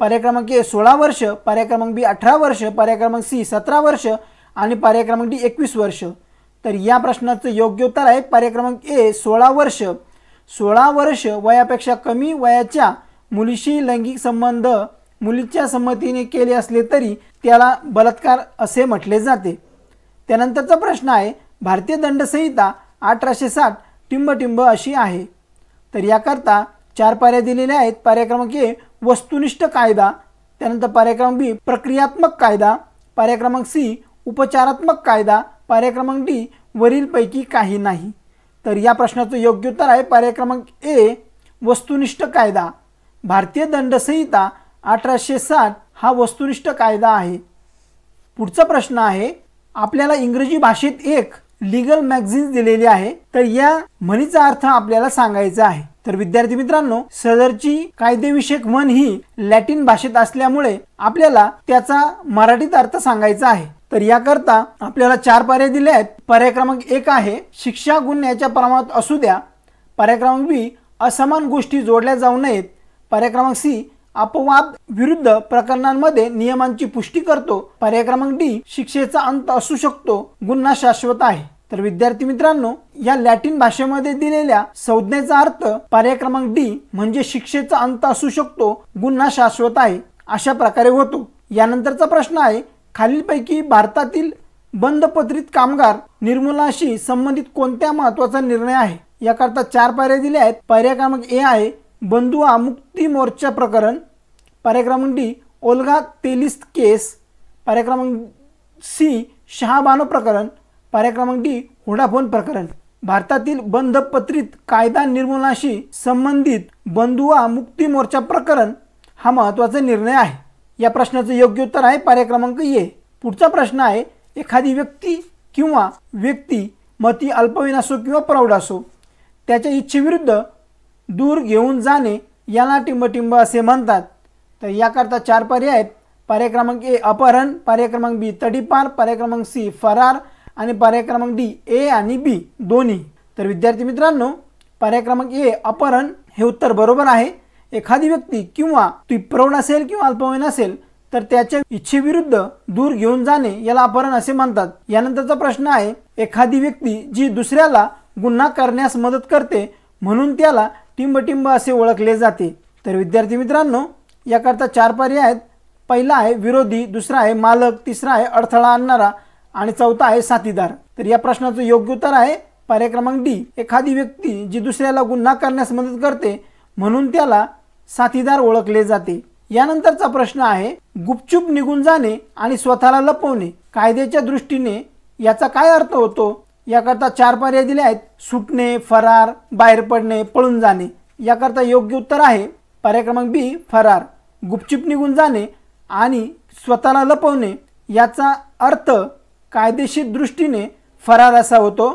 पर्याय क्रमांक ए 16 वर्ष, पर्याय क्रमांक बी 18 वर्ष, पर्याय क्रमांक सी 17 वर्ष आणि पर्याय क्रमांक डी 21 वर्ष। तर या प्रश्नाचं योग्य उत्तर आहे पर्याय क्रमांक ए 16 वर्ष। 16 वर्ष वयापेक्षा कमी वयाच्या मुलीशी लैंगिक संबंध मुलीच्या संमतीने केले असले तरी त्याला बलात्कार असे म्हटले जाते। त्यानंतरचा प्रश्न आहे, भारतीय दंड संहिता 1860 टिंबटिंब अशी आहे। तर याकरता 4 पर्याय दिलेले आहेत। पर्याय क्रमांक ए वस्तुनिष्ठ कायदा, त्यानंतर पर्याय क्रमांक बी प्रक्रियात्मक कायदा, पर्याय क्रमांक सी उपचारात्मक कायदा, पर्याय क्रमांक डी वरीलपैकी काही नाही। तर या प्रश्नाचं योग्य उत्तर आहे पर्याय क्रमांक ए वस्तुनिष्ठ कायदा। भारतीय दंड संहिता 1860 हा वस्तुनिष्ठ कायदा आहे। पुढचा प्रश्न आहे, आपल्याला इंग्रजी भाषेत एक लीगल मॅगझिन दिलेली आहे, तर या म्हणीचा अर्थ आपल्याला सांगायचा आहे। तर विद्यार्थी मित्रांनो, सदरची कायदेविषयक म्हण ही लॅटिन भाषेत असल्यामुळे आपल्याला त्याचा मराठीत अर्थ सांगायचा आहे। तर याकरता आपल्याला 4 पर्याय दिले आहेत। पर्याय क्रमांक 1 आहे शिक्षा गुन्ह्याच्या प्रमाणात असू द्या। पर्याय क्रमांक बी असमान गोष्टी जोडल्या जाऊ नयेत। पर्याय क्रमांक सी अपवाद विरुद्ध प्रकरणांमध्ये नियमांची पुष्टी करतो। पर्याय क्रमांक डी शिक्षेचा अंत असू शकतो, गुन्हा शाश्वत आहे। तर विद्यार्थी मित्रांनो, या लॅटिन भाषेमध्ये दिलेल्या संज्ञेचा अर्थ पर्याय क्रमांक डी म्हणजे शिक्षेचा अंत असू शकतो, गुन्हा शाश्वत आहे अशा प्रकारे होतो। यानंतरचा प्रश्न आहे खालीलपैकी भारतातील बंधपत्रित कामगार निर्मूलनाशी संबंधित कोणत्या महत्त्वाचा निर्णय आहे। याकरता 4 पर्याय दिले आहेत। पर्याय क्रमांक ए आहे बंधुआ मुक्ती मोर्चा प्रकरण। पर्याय क्रमांक डी ओल्गा तेलिस्त केस। पर्याय क्रमांक सी शहाबानो प्रकरण। पर्याय क्रमांक डी व्होडाफोन प्रकरण। भारतातील बंधपत्रित कायदा निर्मूलनाशी संबंधित बंधुआ मुक्ती मोर्चा प्रकरण हा महत्त्वाचा निर्णय आहे। या प्रश्नाचं योग्य उत्तर आहे पर्याय क्रमांक ए। पुढचा प्रश्न आहे एखादी व्यक्ती किंवा व्यक्ती मती अल्पवयीन असो किंवा प्रौढ असो त्याच्या इच्छेविरुद्ध दूर घेऊन जाणे याला टिंबटिंब असे म्हणतात। तर याकरता 4 पर्याय आहेत। पर्याय क्रमांक ए अपहरण, पर्याय क्रमांक बी तडीपार, पर्याय क्रमांक सी फरार आणि पर्याय क्रमांक डी ए आणि बी दोन्ही। तर विद्यार्थी मित्रांनो, पर्याय क्रमांक ए अपहरण हे उत्तर बरोबर आहे। एखादी व्यक्ती किंवा ती प्रौढ असेल किंवा अल्पवयीन असेल तर त्याच्या इच्छेविरुद्ध दूर घेऊन जाणे याला अपहरण असे म्हणतात। यानंतरचा प्रश्न आहे एखादी व्यक्ती जी दुसऱ्याला गुन्हा करण्यास मदत करते म्हणून त्याला टिंबटिंब असे ओळखले जाते। तर विद्यार्थी मित्रांनो, याकरता 4 पर्याय आहेत। पहिला आहे विरोधी, दुसरा आहे मालक, तिसरा आहे अडथळा आणणारा आणि चौथा आहे साथीदार। तर या प्रश्नाचं योग्य उत्तर आहे पर्याय क्रमांक डी एखादी व्यक्ती जी दुसऱ्याला गुन्हा करण्यास मदत करते म्हणून त्याला साथीदार ओळखले जाते। यानंतरचा प्रश्न आहे गुपचूप निघून जाणे आणि स्वतःला लपवणे कायद्याच्या दृष्टीने याचा काय अर्थ होतो। याकरता 4 पर्याय दिले आहेत सुटणे, फरार, बाहेर पडणे, पळून जाणे। याकरता योग्य उत्तर आहे पर्याय क्रमांक बी फरार। गुपचूप निघून जाणे आणि स्वतःला लपवणे याचा अर्थ कायदेशीर दृष्टीने फरार असा होतो।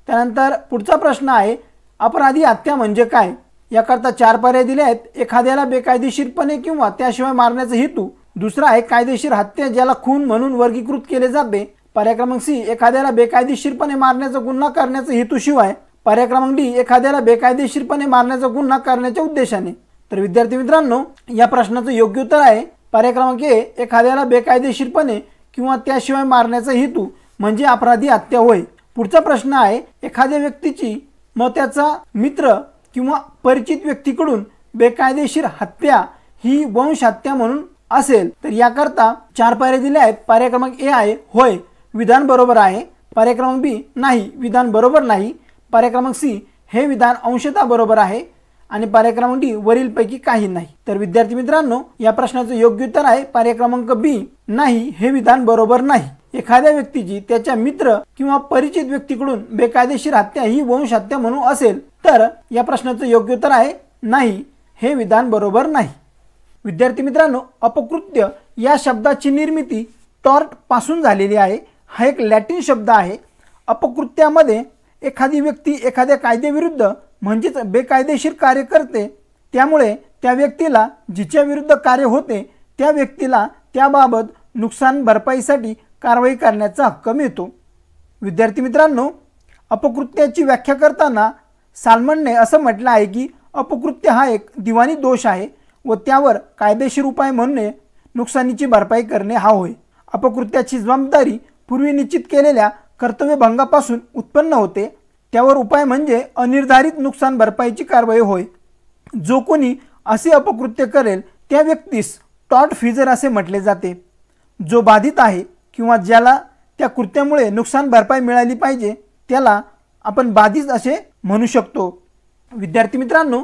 त्यानंतर पुढचा प्रश्न आहे अपराधी हत्या म्हणजे काय। याकरता 4 पर्याय दिले आहेत एखाद्याला बेकायदेशीरपणे किंवा त्याशिवाय मारण्याचा हेतू। दुसरा आहे कायदेशीर हत्या ज्याला खून म्हणून वर्गीकृत केले जाते। पर्याय क्रमांक सी एखाद्याला बेकायदेशीरपणे मारण्याचा गुन्हा करण्याचा हेतूशिवाय। पर्याय क्रमांक डी एखाद्याला बेकायदेशीरपणे मारण्याचा गुन्हा करण्याच्या उद्देशाने। तर विद्यार्थी मित्रांनो, या प्रश्नाचं योग्य उत्तर आहे पर्याय क्रमांक ए एखाद्याला बेकायदेशीरपणे किंवा त्याशिवाय मारण्याचा हेतू म्हणजे अपराधी हत्या होय। पुढचा प्रश्न आहे एखाद्या व्यक्तीची मग त्याचा मित्र किंवा परिचित व्यक्तीकडून बेकायदेशीर हत्या ही वंश हत्या म्हणून असेल तर याकरता 4 पर्याय दिले आहेत। पर्याय क्रमांक ए आहे होय, विधान बरोबर आहे। पर्याय क्रमांक बी नाही, विधान बरोबर नाही। पर्याय क्रमांक सी हे विधान अंशतः बरोबर आहे आणि पर्याय क्रमांक डी वरीलपैकी काही नाही। तर विद्यार्थी मित्रांनो, या प्रश्नाचं योग्य उत्तर आहे पर्याय क्रमांक बी नाही, हे विधान बरोबर नाही। एखाद्या व्यक्तीची त्याच्या मित्र किंवा परिचित व्यक्तीकडून बेकायदेशीर हत्या ही वंश हत्या म्हणून असेल तर या प्रश्नाचं योग्य उत्तर आहे नाही, हे विधान बरोबर नाही। विद्यार्थी मित्रांनो, अपकृत्य या शब्दाची निर्मिती टॉर्ट पासून झालेली आहे। हा एक लॅटिन शब्द आहे। अपकृत्यामध्ये एखादी व्यक्ती एखाद्या कायद्याविरुद्ध म्हणजेच बेकायदेशीर कार्य करते, त्यामुळे त्या व्यक्तीला जिच्या विरुद्ध कार्य होते त्या व्यक्तीला त्याबाबत नुकसान भरपाईसाठी कारवाई करण्याचा हक्क मिळतो। विद्यार्थी मित्रांनो, अपकृत्याची व्याख्या करताना साल्मनने असं म्हटलं आहे की अपकृत्य हा एक दिवाणी दोष आहे व त्यावर कायदेशीर उपाय म्हणणे नुकसानीची भरपाई करणे हा होय। अपकृत्याची जबाबदारी पूर्वी निश्चित केलेल्या कर्तव्यभंगापासून उत्पन्न होते, त्यावर उपाय म्हणजे अनिर्धारित नुकसान भरपाईची कारवाई होय। जो कोणी असे अपकृत्य करेल त्या व्यक्तीस टॉर्ट फीजर असे म्हटले जाते। जो बाधित आहे किंवा ज्याला त्या कृत्यामुळे नुकसान भरपाई मिळाली पाहिजे त्याला आपण बाधित असे म्हणू शकतो। विद्यार्थी मित्रांनो,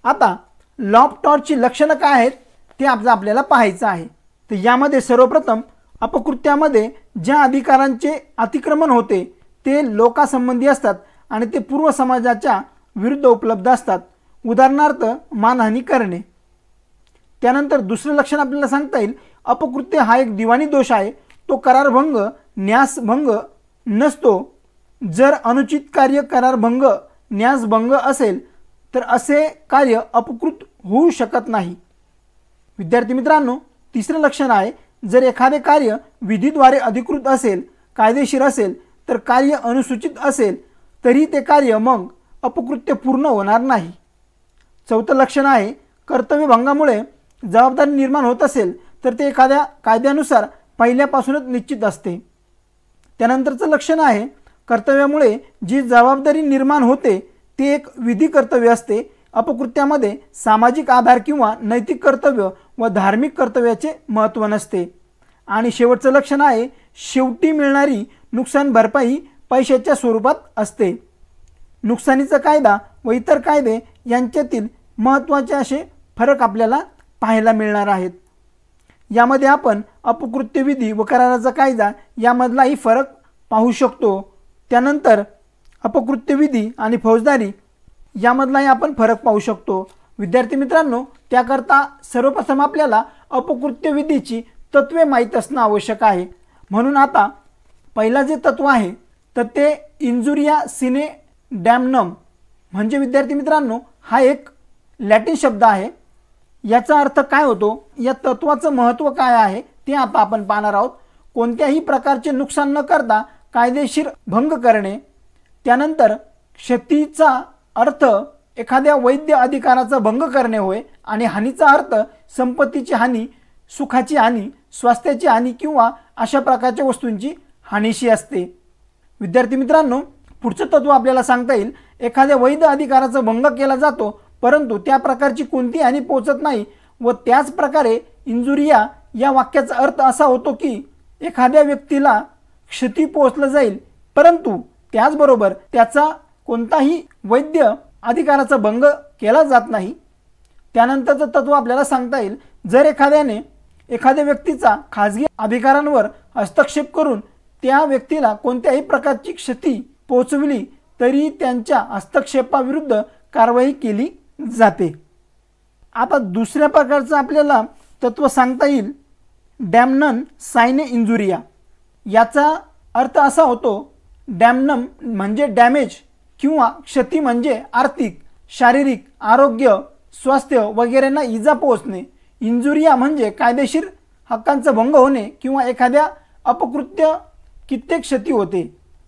आता लॉ ऑफ टॉर्टची लक्षणं काय आहेत ते आपल्याला पाहायचं आहे। तर यामध्ये सर्वप्रथम अपकृत्यामध्ये ज्या अधिकारांचे अतिक्रमण होते ते लोकांसंबंधी असतात आणि ते पूर्व समाजाच्या विरुद्ध उपलब्ध असतात। उदाहरणार्थ मानहानी करणे। त्यानंतर दुसरं लक्षण आपल्याला सांगता येईल अपकृत्य हा एक दिवाणी दोष आहे, तो करारभंग न्यासभंग नसतो। जर अनुचित कार्य करारभंग न्यासभंग असेल तर असे कार्य अपकृत होऊ शकत नाही। विद्यार्थी मित्रांनो, तिसरं लक्षण आहे जर एखादे कार्य विधीद्वारे अधिकृत असेल, कायदेशीर असेल, तर कार्य अनुसूचित असेल तरी ते कार्य मग अपकृत्य पूर्ण होणार नाही. चौथं लक्षण आहे कर्तव्यभंगामुळे जबाबदारी निर्माण होत असेल तर ते एखाद्या कायद्यानुसार पहिल्यापासूनच निश्चित असते. त्यानंतरचं लक्षण आहे कर्तव्यामुळे जी जबाबदारी निर्माण होते ते एक विधी कर्तव्य असते. अपकृत्यामध्ये सामाजिक आधार किंवा नैतिक कर्तव्य व धार्मिक कर्तव्याचे महत्त्व नसते. आणि शेवटचं लक्षण आहे शेवटी मिळणारी नुकसान भरपाई पैशाच्या स्वरूपात असते. नुकसानीचा कायदा व इतर कायदे यांच्यातील महत्त्वाचे असे फरक आपल्याला पाहायला मिळणार आहेत. यामध्ये आपण अपकृत्य विधी व कराराचा कायदा यामधलाही फरक पाहू शकतो. त्यानंतर अपकृत्य विधी आणि फौजदारी यामधलाही आपण फरक पाहू शकतो. विद्यार्थी मित्रांनो, त्याकरता सर्वप्रथम आपल्याला अपकृत्य विधीची तत्त्वे माहीत असणं आवश्यक आहे. म्हणून आता पहिला जे तत्व आहे तर ते इंजुरिया सिने डॅमनम म्हणजे विद्यार्थी मित्रांनो हा एक लॅटिन शब्द आहे. याचा अर्थ काय होतो, या तत्वाचं महत्त्व काय आहे ते आता आपण पाहणार आहोत. कोणत्याही प्रकारचे नुकसान न करता कायदेशीर भंग करणे. त्यानंतर क्षतीचा अर्थ एखाद्या वैध अधिकाराचा भंग करणे होय आणि हानीचा अर्थ संपत्तीची हानी, सुखाची हानी, स्वास्थ्याची हानी किंवा अशा प्रकारच्या वस्तूंची हानीशी असते. विद्यार्थी मित्रांनो, पुढचं तत्व आपल्याला सांगता येईल एखाद्या वैध अधिकाराचा भंग केला जातो परंतु त्या प्रकारची कोणती हानी पोचत नाही. व त्याच प्रकारे इंजुरिया या वाक्याचा अर्थ असा होतो की एखाद्या व्यक्तीला क्षती पोचलं जाईल परंतु त्याचबरोबर त्याचा कोणताही वैध अधिकाराचा भंग केला जात नाही. त्यानंतरचं तत्व आपल्याला सांगता येईल जर एखाद्याने एखाद्या व्यक्तीचा खाजगी अधिकारांवर हस्तक्षेप करून त्या व्यक्तीला कोणत्याही प्रकारची क्षती पोचविली तरी त्यांच्या हस्तक्षेपाविरुद्ध कारवाई केली जाते. आता दुसऱ्या प्रकारचं आपल्याला तत्व सांगता येईल डॅमनन सायने इंजुरिया. याचा अर्थ असा होतो डॅमनम म्हणजे डॅमेज किंवा क्षती म्हणजे आर्थिक, शारीरिक, आरोग्य, स्वास्थ्य वगैरेंना इजा पोहोचणे. इंजुरिया म्हणजे कायदेशीर हक्कांचा भंग होणे किंवा एखाद्या अपकृत्य कित्येक क्षती होते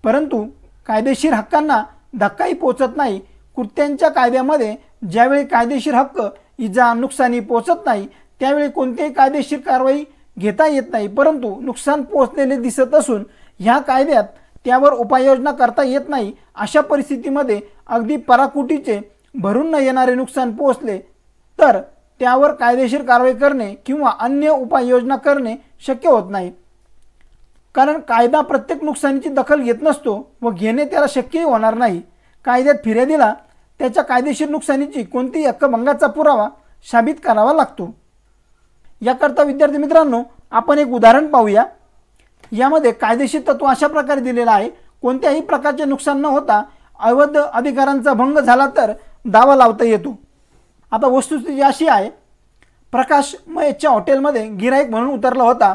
परंतु कायदेशीर हक्कांना धक्काही पोचत नाही. कृत्यांच्या कायद्यामध्ये ज्यावेळी कायदेशीर हक्क इजा नुकसानी पोचत नाही त्यावेळी कोणतीही कायदेशीर कारवाई घेता येत नाही परंतु नुकसान पोचलेले दिसत असून ह्या कायद्यात त्यावर उपाययोजना करता येत नाही. अशा परिस्थितीमध्ये अगदी पराकुटीचे भरून न येणारे नुकसान पोचले तर त्यावर कायदेशीर कारवाई करणे किंवा अन्य उपाययोजना करणे शक्य होत नाही. कारण कायदा प्रत्येक नुकसानीची दखल घेत नसतो व घेणे त्याला शक्यही होणार नाही. कायद्यात फिर्यादीला त्याच्या कायदेशीर नुकसानीची कोणतीही हक्कभंगाचा पुरावा साबित करावा लागतो. याकरता विद्यार्थी मित्रांनो आपण एक उदाहरण पाहूया. यामध्ये कायदेशीर तत्व अशा प्रकारे दिलेलं आहे कोणत्याही प्रकारचे नुकसान न होता अवैध अधिकारांचा भंग झाला तर दावा लावता येतो. आता वस्तुस्थिती अशी आहे प्रकाश मयेच्या हॉटेलमध्ये गिराईक म्हणून उतरला होता.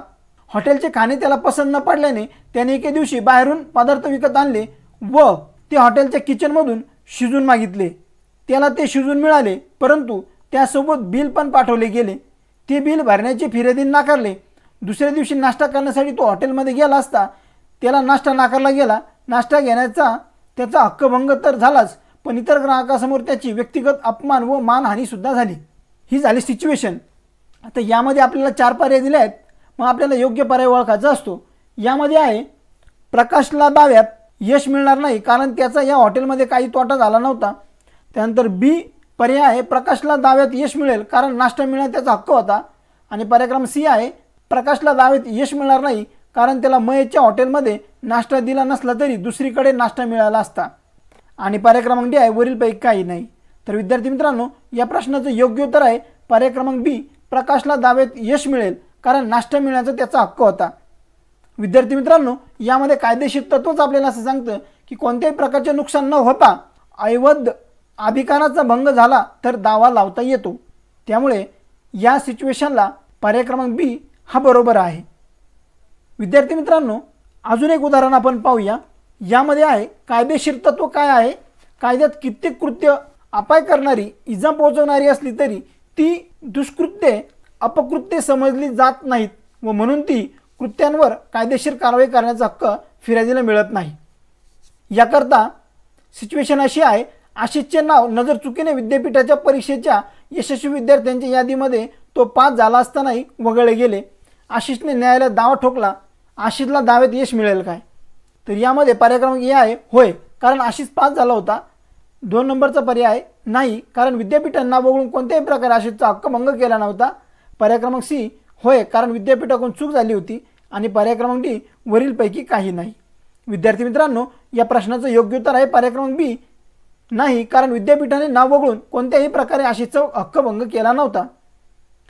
हॉटेलचे खाणे त्याला पसंत न पडल्याने त्याने एके दिवशी बाहेरून पदार्थ विकत आणले व ते हॉटेलच्या किचनमधून शिजून मागितले. त्याला ते शिजून मिळाले परंतु त्यासोबत बिल पण पाठवले गेले. ते बिल भरण्याचे फिर्यादीने नाकारले. दुसऱ्या दिवशी नाश्ता करण्यासाठी तो हॉटेलमध्ये गेला असता त्याला नाश्ता नाकारला गेला. नाश्ता घेण्याचा त्याचा हक्कभंग तर झालाच पण इतर ग्राहकासमोर त्याची व्यक्तिगत अपमान व मानहानीसुद्धा झाली. ही झाली सिच्युएशन. आता यामध्ये आपल्याला 4 पर्याय दिले आहेत. मग आपल्याला योग्य पर्याय ओळखायचा असतो. यामध्ये आहे प्रकाशला दाव्यात यश मिळणार नाही कारण त्याचा या हॉटेलमध्ये काही तोटा झाला नव्हता. त्यानंतर बी पर्याय आहे प्रकाशला दाव्यात यश मिळेल कारण नाश्ता मिळणे त्याचा हक्क होता. आणि पर्याय क्रमांक सी आहे प्रकाशला दाव्यात यश मिळणार नाही कारण त्याला मयेच्या हॉटेलमध्ये नाश्ता दिला नसला तरी दुसरीकडे नाश्ता मिळाला असता. आणि पर्याय क्रमांक डी आहे वरीलपैकी काही नाही. तर विद्यार्थी मित्रांनो या प्रश्नाचं योग्य उत्तर आहे पर्याय क्रमांक बी प्रकाशला दाव्यात यश मिळेल कारण नाश्ता मिळण्याचा त्याचा हक्क होता. विद्यार्थी मित्रांनो यामध्ये कायदेशीर तत्वच आपल्याला असं सांगतं की कोणत्याही प्रकारचे नुकसान न होता अवैध अधिकाराचा भंग झाला तर दावा लावता येतो. त्यामुळे या सिच्युएशनला पर्याय क्रमांक बी हा बरोबर आहे. विद्यार्थी मित्रांनो अजून एक उदाहरण आपण पाहूया. यामध्ये आहे कायदेशीर तत्व काय आहे. कायद्यात कित्येक कृत्य अपाय करणारी इजा पोहोचवणारी असली तरी ती दुष्कृत्ये अपकृत्ये समजली जात नाहीत. व म्हणून ती कृत्यांवर कायदेशीर कारवाई करण्याचा हक्क फिर्यादीला मिळत नाही. याकरता सिच्युएशन अशी आहे, आशिषचे नाव नजर चुकीने विद्यापीठाच्या परीक्षेच्या यशस्वी विद्यार्थ्यांच्या यादीमध्ये तो पास झाला असतानाही वगळले गेले. आशिषने न्यायालयात दावा ठोकला. आशिषला दाव्यात यश मिळेल काय? तर यामध्ये पर्याय क्रमांक ए आहे, होय, कारण आशिष पास झाला होता. 2 नंबरचा पर्याय नाही, कारण विद्यापीठाने नाव वगळून कोणत्याही प्रकारे आशिषचा हक्कभंग केला नव्हता. पर्याय क्रमांक सी, होय, कारण विद्यापीठाकडून चूक झाली होती. आणि पर्याय क्रमांक डी, वरीलपैकी काही नाही. विद्यार्थी मित्रांनो, या प्रश्नाचं योग्य उत्तर आहे पर्याय क्रमांक बी, नाही, कारण विद्यापीठाने नाव वगळून कोणत्याही प्रकारे आशिषचा हक्कभंग केला नव्हता.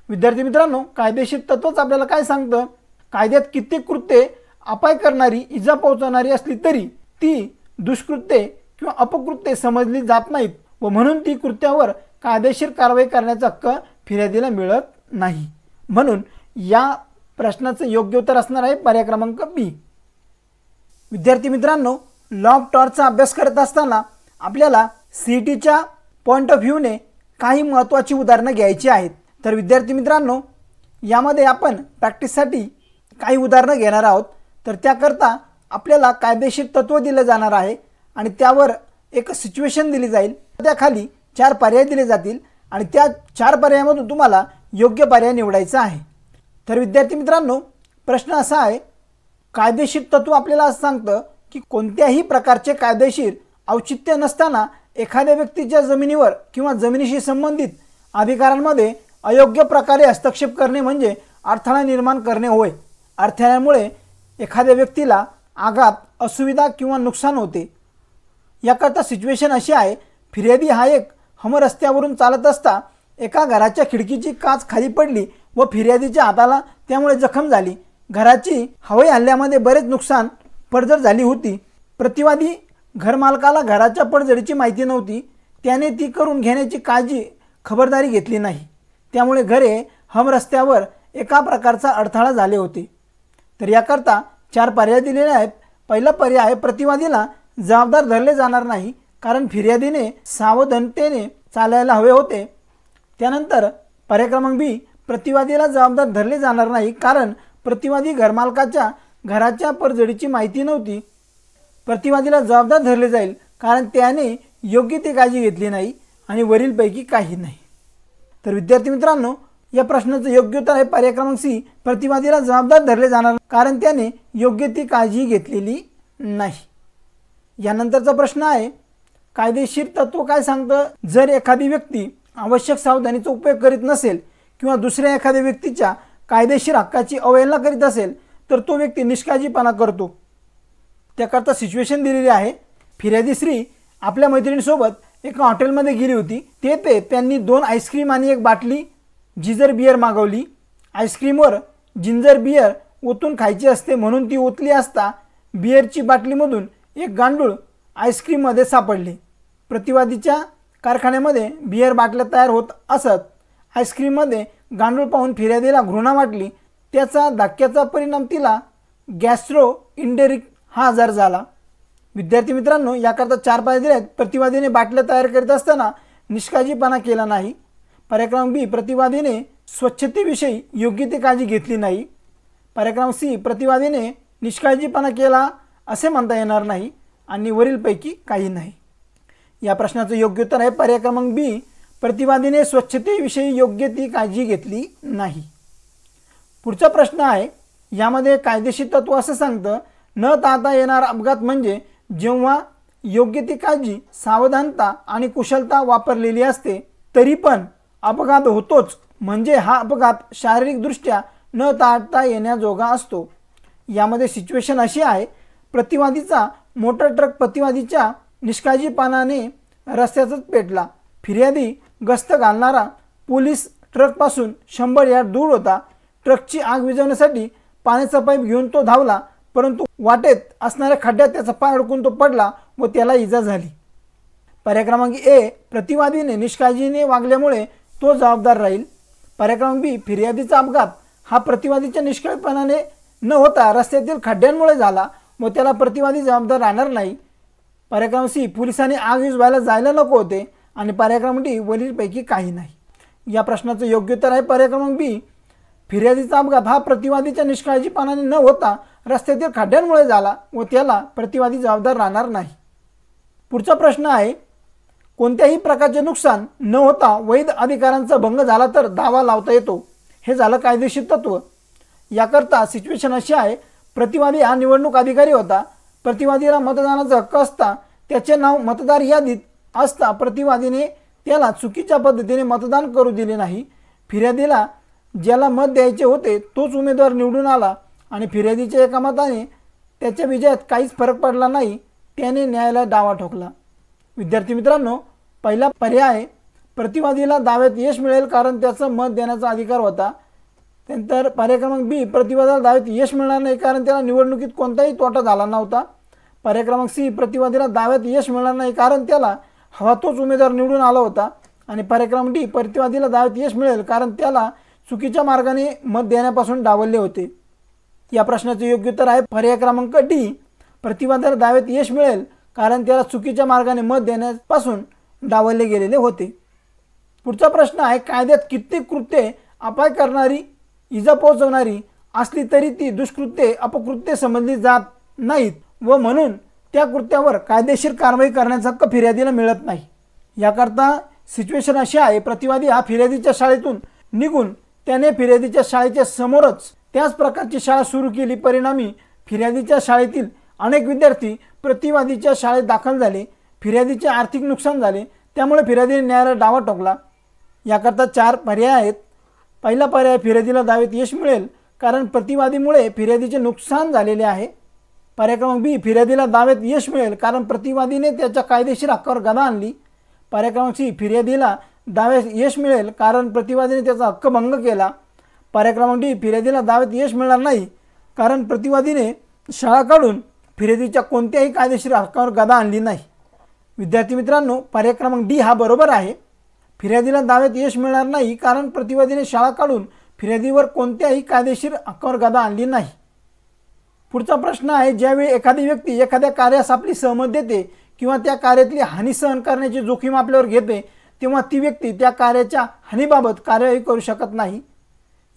विद्यार्थी मित्रांनो, कायदेशीर तत्वच आपल्याला काय सांगतं? कायद्यात कित्येक कृत्ये अपाय करणारी, इजा पोहोचवणारी असली तरी ती दुष्कृत्ये किंवा अपकृत्ये समजली जात नाहीत व म्हणून ती कृत्यावर कायदेशीर कारवाई करण्याचा हक्क फिर्यादीला मिळत नाही. म्हणून या प्रश्नाचं योग्य उत्तर असणार आहे पर्याय क्रमांक बी. विद्यार्थी मित्रांनो, लॉ ऑफ टॉर्चचा अभ्यास करत असताना आपल्याला सीईटीच्या पॉईंट ऑफ व्ह्यूने काही महत्त्वाची उदाहरणं घ्यायची आहेत. तर विद्यार्थी मित्रांनो, यामध्ये आपण प्रॅक्टिससाठी काही उदाहरणं घेणार आहोत. तर त्याकरता आपल्याला कायदेशीर तत्व दिलं जाणार आहे आणि त्यावर एक सिच्युएशन दिली जाईल. त्याखाली 4 पर्याय दिले जातील आणि त्या 4 पर्यायामधून तुम्हाला योग्य पर्याय निवडायचा आहे. तर विद्यार्थी मित्रांनो, प्रश्न असा आहे, कायदेशीर तत्व आपल्याला असं सांगतं की कोणत्याही प्रकारचे कायदेशीर औचित्य नसताना एखाद्या व्यक्तीच्या जमिनीवर किंवा जमिनीशी संबंधित अधिकारांमध्ये अयोग्य प्रकारे हस्तक्षेप करणे म्हणजे अडथळा निर्माण करणे होय. अडथळ्यामुळे एखाद्या व्यक्तीला आघात, असुविधा किंवा नुकसान होते. याकरता सिच्युएशन अशी आहे, फिर्यादी हा एक हमरस्त्यावरून चालत असता एका घराच्या खिडकीची काच खाली पडली व फिर्यादीच्या हाताला त्यामुळे जखम झाली. घराची हवाई हल्ल्यामध्ये बरेच नुकसान, पडझड झाली होती. प्रतिवादी घरमालकाला घराच्या पडझडीची माहिती नव्हती. त्याने ती करून घेण्याची खबरदारी घेतली नाही. त्यामुळे घरे हमरस्त्यावर एका प्रकारचा अडथळा झाले होते. तर याकरता 4 पर्याय दिलेले आहेत. पहिला पर्याय आहे, प्रतिवादीला जबाबदार धरले जाणार नाही, कारण फिर्यादीने सावधानतेने चालायला हवे होते. त्यानंतर पर्याय क्रमांक बी, प्रतिवादीला जबाबदार धरले जाणार नाही, कारण प्रतिवादी घरमालकाच्या घराच्या पडझडीची माहिती नव्हती. प्रतिवादीला जबाबदार धरले जाईल, कारण त्याने योग्य ती काळजी घेतली नाही आणि वरीलपैकी काही नाही. तर विद्यार्थी मित्रांनो, या प्रश्नाचं योग्य उत्तर आहे पर्याय क्रमांक सी, प्रतिवादीला जबाबदार धरले जाणार कारण त्याने योग्य ती काळजी घेतलेली नाही. यानंतरचा प्रश्न आहे, कायदेशीर तत्व काय सांगतं? जर एखादी व्यक्ती आवश्यक सावधानीचा उपयोग करीत नसेल किंवा दुसऱ्या एखाद्या व्यक्तीच्या कायदेशीर हक्काची अवहेलना करीत असेल तर तो व्यक्ती निष्काळजीपणा करतो. त्याकरता सिच्युएशन दिलेली आहे, फिर्यादी श्री आपल्या मैत्रिणीसोबत एका हॉटेलमध्ये गेली होती. तेथे त्यांनी 2 आईस्क्रीम आणि 1 बाटली जिंजर बियर मागवली. आईस्क्रीमवर जिंजर बियर ओतून खायची असते म्हणून ती ओतली असता बियरची बाटलीमधून एक गांडूळ आईस्क्रीममध्ये सापडले. प्रतिवादीच्या कारखान्यामध्ये बियर बाटल्या तयार होत असत. आईस्क्रीममध्ये गांडूळ पाहून फिर्यादीला घृणा वाटली. त्याचा धक्क्याचा परिणाम तिला गॅस्ट्रोइंटेरिक हा आजार झाला. विद्यार्थी मित्रांनो, याकरता 4 पर्याय दिले आहेत. प्रतिवादीने बाटल्या तयार करीत असताना निष्काळजीपणा केला नाही. पर्याय क्रमांक बी, प्रतिवादीने स्वच्छतेविषयी योग्य ती काळजी घेतली नाही. पर्याय क्रमांक सी, प्रतिवादीने निष्काळजीपणा केला असे म्हणता येणार नाही आणि वरीलपैकी काही नाही. या प्रश्नाचं योग्य उत्तर आहे पर्याय क्रमांक बी, प्रतिवादीने स्वच्छतेविषयी योग्य ती काळजी घेतली नाही. पुढचा प्रश्न आहे, यामध्ये कायदेशीर तत्व असं सांगतं, न टाळता येणारा अपघात म्हणजे जेव्हा योग्य ती काळजी, सावधानता आणि कुशलता वापरलेली असते तरी पण अपघात होतोच, म्हणजे हा अपघात शारीरिकदृष्ट्या न टाळता येण्याजोगा असतो. यामध्ये सिच्युएशन अशी आहे, प्रतिवादीचा मोटर ट्रक प्रतिवादीच्या निष्काळजीपणाने रस्त्यातच पेटला. फिर्यादी गस्त घालणारा पोलीस ट्रकपासून 100 यार्ड दूर होता. ट्रकची आग विझवण्यासाठी पाण्याचा पाईप घेऊन तो धावला, परंतु वाटेत असणाऱ्या खड्ड्यात त्याचा पाय अडकून तो पडला व त्याला इजा झाली. पर्याय क्रमांक ए, प्रतिवादीने निष्काळजीने वागल्यामुळे तो जबाबदार राहील. पर्याय क्रमांक बी, फिर्यादीचा अपघात हा प्रतिवादीच्या निष्काळजीपणाने न होता रस्त्यातील खड्ड्यांमुळे झाला व त्याला प्रतिवादी जबाबदार राहणार नाही. पर्याय क्रमांक सी, पोलिसांनी आग विझवायला जायला नको होते आणि पर्याय क्रमांक डी, वरीलपैकी काही नाही. या प्रश्नाचं योग्य उत्तर आहे पर्याय क्रमांक बी, फिर्यादीचा अपघात हा प्रतिवादीच्या निष्काळजीपणाने न होता रस्त्यातील खड्ड्यांमुळे झाला व त्याला प्रतिवादी जबाबदार राहणार नाही. पुढचा प्रश्न आहे, कोणत्याही प्रकारचे नुकसान न होता वैध अधिकारांचा भंग झाला तर दावा लावता येतो. हे झालं कायदेशीर तत्व. याकरता सिच्युएशन अशी आहे, प्रतिवादी हा निवडणूक अधिकारी होता. प्रतिवादीला मतदानाचा हक्क असता त्याचे नाव मतदार यादीत असता प्रतिवादीने त्याला चुकीच्या पद्धतीने मतदान करू दिले नाही. फिर्यादीला ज्याला मत द्यायचे होते तोच उमेदवार निवडून आला आणि फिर्यादीच्या एका मताने त्याच्या विजयात काहीच फरक पडला नाही. त्याने न्यायालयात दावा ठोकला. विद्यार्थी मित्रांनो, पहिला पर्याय प्रतिवादीला दाव्यात यश मिळेल कारण त्याचं मत देण्याचा अधिकार होता. त्यानंतर पर्याय क्रमांक बी, प्रतिवादीला दाव्यात यश मिळणार नाही कारण त्याला निवडणुकीत कोणताही तोटा झाला नव्हता. पर्याय क्रमांक सी, प्रतिवादीला दाव्यात यश मिळणार नाही कारण त्याला हवा तोच उमेदवार निवडून आला होता. आणि पर्याय क्रमांक डी, प्रतिवादीला दाव्यात यश मिळेल कारण त्याला चुकीच्या मार्गाने मत देण्यापासून डावलले होते. या प्रश्नाचे योग्य उत्तर आहे पर्याय क्रमांक डी, प्रतिवादीला दाव्यात यश मिळेल कारण त्याला चुकीच्या मार्गाने मत देण्यापासून डावलले गेलेले होते. पुढचा प्रश्न आहे, कायद्यात कित्येक कृत्ये अपाय करणारी, इजा पोहोचवणारी असली तरी ती दुष्कृत्ये अपकृत्ये समजली जात नाहीत व म्हणून त्या कृत्यावर कायदेशीर कारवाई करण्याचा हक्क फिर्यादीला मिळत नाही. याकरता सिच्युएशन अशी आहे, प्रतिवादी हा फिर्यादीच्या शाळेतून निघून त्याने फिर्यादीच्या शाळेच्या समोरच त्याच प्रकारची शाळा सुरू केली. परिणामी फिर्यादीच्या शाळेतील अनेक विद्यार्थी प्रतिवादीच्या शाळेत दाखल झाले. फिर्यादीचे आर्थिक नुकसान झाले. त्यामुळे फिर्यादीने न्यायालयात दावा ठोकला. याकरता 4 पर्याय आहेत. पहिला पर्याय, फिर्यादीला दाव्यात यश मिळेल कारण प्रतिवादीमुळे फिर्यादीचे नुकसान झालेले आहे. पर्याय क्रमांक बी, फिर्यादीला दाव्यात यश मिळेल कारण प्रतिवादीने त्याच्या कायदेशीर हक्कावर गदा आणली. पर्याय क्रमांक सी, फिर्यादीला दाव्यात यश मिळेल कारण प्रतिवादीने त्याचा हक्क भंग केला. पर्याय क्रमांक डी, फिर्यादीला दाव्यात यश मिळणार नाही कारण प्रतिवादीने शाळा काढून फिर्यादीच्या कोणत्याही कायदेशीर हक्कावर गदा आणली नाही. विद्यार्थी मित्रांनो, पर्याय क्रमांक डी हा बरोबर आहे. फिर्यादीला दाव्यात यश मिळणार नाही कारण प्रतिवादीने शाळा काढून फिर्यादीवर कोणत्याही कायदेशीर हक्कावर गदा आणली नाही. पुढचा प्रश्न आहे, ज्यावेळी एखादी व्यक्ती एखाद्या कार्यास आपली सहमत देते किंवा त्या कार्यातली हानी सहन करण्याची जोखीम आपल्यावर घेते तेव्हा ती व्यक्ती त्या कार्याच्या हानीबाबत कार्यवाही करू शकत नाही.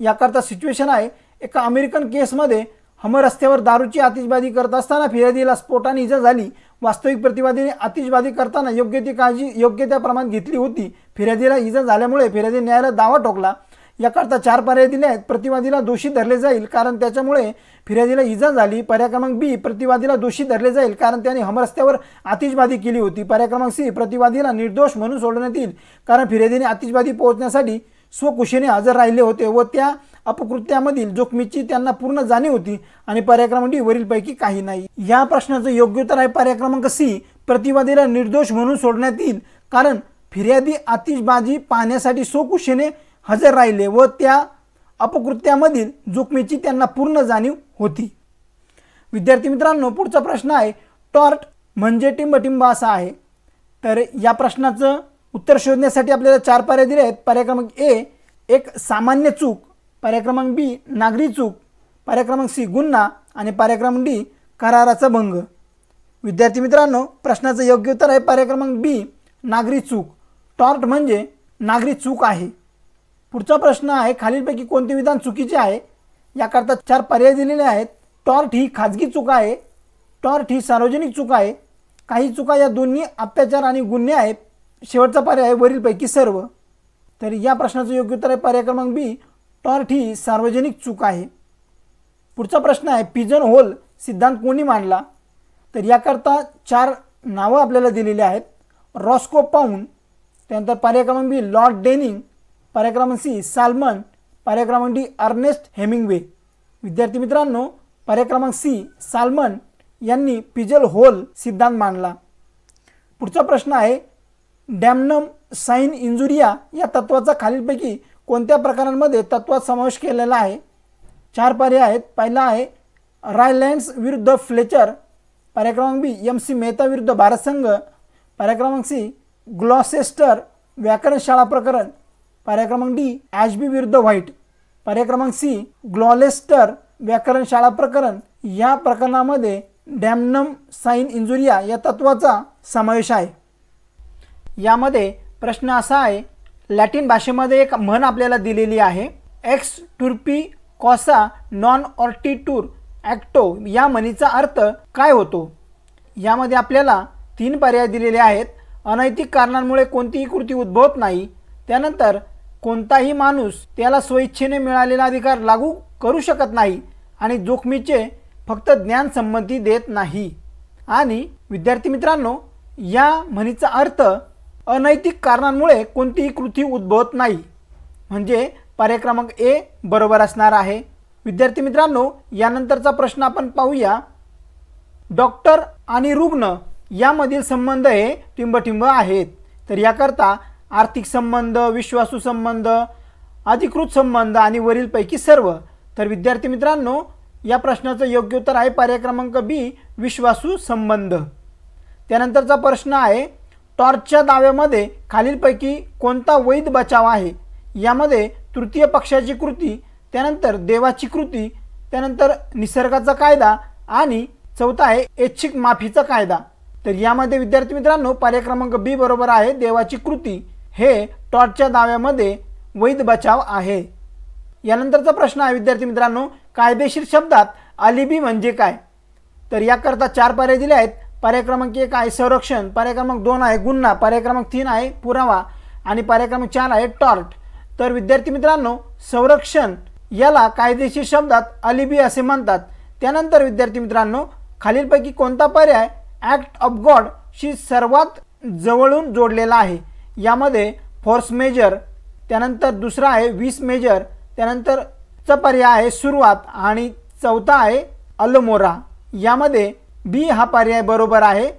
याकरता सिच्युएशन आहे, एका अमेरिकन केसमध्ये हमर रस्त्यावर दारूची आतिषबाजी करत असताना फिर्यादीला स्फोटाने इजा झाली. वास्तविक प्रतिवादीने आतिषबाजी करताना योग्य ती काळजी योग्य त्या प्रमाणात घेतली होती. फिर्यादीला इजा झाल्यामुळे फिर्यादीने न्यायालयात दावा ठोकला. याकरता 4 पर्याय दिले आहेत. प्रतिवादीला दोषी धरले जाईल कारण त्याच्यामुळे फिर्यादीला इजा झाली. पर्याय क्रमांक बी, प्रतिवादीला दोषी धरले जाईल कारण त्याने हमर रस्त्यावर आतिषबाजी केली होती. पर्याय क्रमांक सी, प्रतिवादीला निर्दोष म्हणून सोडण्यात येईल कारण फिर्यादीने आतिषबाजी पोहोचण्यासाठी स्वकुशीने हजर राहिले होते व त्या अपकृत्यामधील जोखमीची त्यांना पूर्ण जाणीव होती. आणि पर्याय क्रमांक डी, वरीलपैकी काही नाही. या प्रश्नाचं योग्य उत्तर आहे पर्याय क्रमांक सी, प्रतिवादीला निर्दोष म्हणून सोडण्यात येईल कारण फिर्यादी आतिषबाजी पाहण्यासाठी स्वकुशीने हजर राहिले व त्या अपकृत्यामधील जोखमीची त्यांना पूर्ण जाणीव होती. विद्यार्थी मित्रांनो, पुढचा प्रश्न आहे, टॉर्ट म्हणजे टिंबटिंब असा आहे. तर या प्रश्नाचं उत्तर शोधण्यासाठी आपल्याला 4 पर्याय दिले आहेत. पर्याय क्रमांक ए, एक सामान्य चूक. पर्याय क्रमांक बी, नागरी चूक. पर्याय क्रमांक सी, गुन्हा. आणि पर्याय क्रमांक डी, कराराचा भंग. विद्यार्थी मित्रांनो, प्रश्नाचं योग्य उत्तर आहे पर्याय क्रमांक बी, नागरी चूक. टॉर्ट म्हणजे नागरी चूक आहे. पुढचा प्रश्न आहे, खालीलपैकी कोणते विधान चुकीचे आहे. याकरता 4 पर्याय दिलेले आहेत. टॉर्ट ही खाजगी चूक आहे. टॉर्ट ही सार्वजनिक चूक आहे. काही चुका या दोन्ही अत्याचार आणि गुन्हे आहेत. शेवटचा पर्याय वरीलपैकी सर्व. तर या प्रश्नाचं योग्य उत्तर आहे पर्याय क्रमांक बी, टॉर्ट ही सार्वजनिक चूक आहे. पुढचा प्रश्न आहे, पिजन होल सिद्धांत कोणी मांडला. तर याकरता 4 नावं आपल्याला दिलेली आहेत. Roscoe pound. त्यानंतर पर्याय क्रमांक बी, लॉर्ड डेनिंग. पर्याय क्रमांक सी, साल्मन. पर्याय क्रमांक डी, अर्नेस्ट हेमिंग्वे. विद्यार्थी मित्रांनो, पर्याय क्रमांक सी, साल्मन यांनी पिजन होल सिद्धांत मांडला. पुढचा प्रश्न आहे, डॅमनम साइन इंजुरिया या तत्वाचा खालीलपैकी कोणत्या प्रकारांमध्ये तत्वात समावेश केलेला आहे. 4 पर्याय आहेत. पहिला आहे रायलँड्स विरुद्ध फ्लेचर. पर्याय क्रमांक बी, MC मेहता विरुद्ध भारत संघ. पर्याय क्रमांक सी, ग्लॉसेस्टर व्याकरणशाळा प्रकरण. पर्याय क्रमांक डी, ॲशबी विरुद्ध व्हाईट. पर्याय क्रमांक सी, ग्लॉसेस्टर व्याकरणशाळा प्रकरण. या प्रकरणामध्ये डॅमनम साइन इंजुरिया या तत्वाचा समावेश आहे. यामध्ये प्रश्न असा आहे, लॅटिन भाषेमध्ये एक म्हण आपल्याला दिलेली आहे. एक्स टुर्पी कॉसा नॉन ऑर्टिटूर ॲक्टो या म्हणीचा अर्थ काय होतो? यामध्ये आपल्याला 3 पर्याय दिलेले आहेत. अनैतिक कारणांमुळे कोणतीही कृती उद्भवत नाही, त्यानंतर कोणताही माणूस त्याला स्वइच्छेने मिळालेला अधिकार लागू करू शकत नाही आणि जोखमीचे फक्त ज्ञान संमती देत नाही. आणि विद्यार्थी मित्रांनो, या म्हणीचा अर्थ अनैतिक कारणांमुळे कोणतीही कृती उद्भवत नाही, म्हणजे पर्याय क्रमांक ए बरोबर असणार आहे. विद्यार्थी मित्रांनो, यानंतरचा प्रश्न आपण पाहूया. डॉक्टर आणि रुग्ण यामधील संबंध हे टिंबटिंब आहेत. तर याकरता आर्थिक संबंध, विश्वासू संबंध, अधिकृत संबंध आणि वरीलपैकी सर्व. तर विद्यार्थी मित्रांनो, या प्रश्नाचं योग्य उत्तर आहे पर्याय क्रमांक बी, विश्वासू संबंध. त्यानंतरचा प्रश्न आहे, टॉर्चच्या दाव्यामध्ये खालीलपैकी कोणता वैध बचाव आहे? यामध्ये तृतीय पक्षाची कृती, त्यानंतर देवाची कृती, त्यानंतर निसर्गाचा कायदा आणि चौथा आहे ऐच्छिक माफीचा कायदा. तर यामध्ये विद्यार्थी मित्रांनो पर्याय क्रमांक बी बरोबर आहे. देवाची कृती हे टॉर्चच्या दाव्यामध्ये वैध बचाव आहे. यानंतरचा प्रश्न आहे विद्यार्थी मित्रांनो, कायदेशीर शब्दात अलिबी म्हणजे काय? तर याकरता 4 पर्याय दिले आहेत. पर्याय क्रमांक 1 आहे संरक्षण, पर्याय क्रमांक 2 आहे गुन्हा, पर्याय क्रमांक 3 आहे पुरावा आणि पर्याय क्रमांक 4 आहे टॉर्ट. तर विद्यार्थी मित्रांनो, संरक्षण याला कायदेशीर शब्दात अलिबी असे म्हणतात. त्यानंतर विद्यार्थी मित्रांनो, खालीलपैकी कोणता पर्याय ॲक्ट ऑफ गॉडशी सर्वात जवळून जोडलेला आहे? यामध्ये फोर्स मेजर, त्यानंतर दुसरा आहे विस मेजर, त्यानंतरचा पर्याय आहे सुरुवात आणि चौथा आहे अल्मोरा. यामध्ये बी हा पर्याय बरोबर आहे.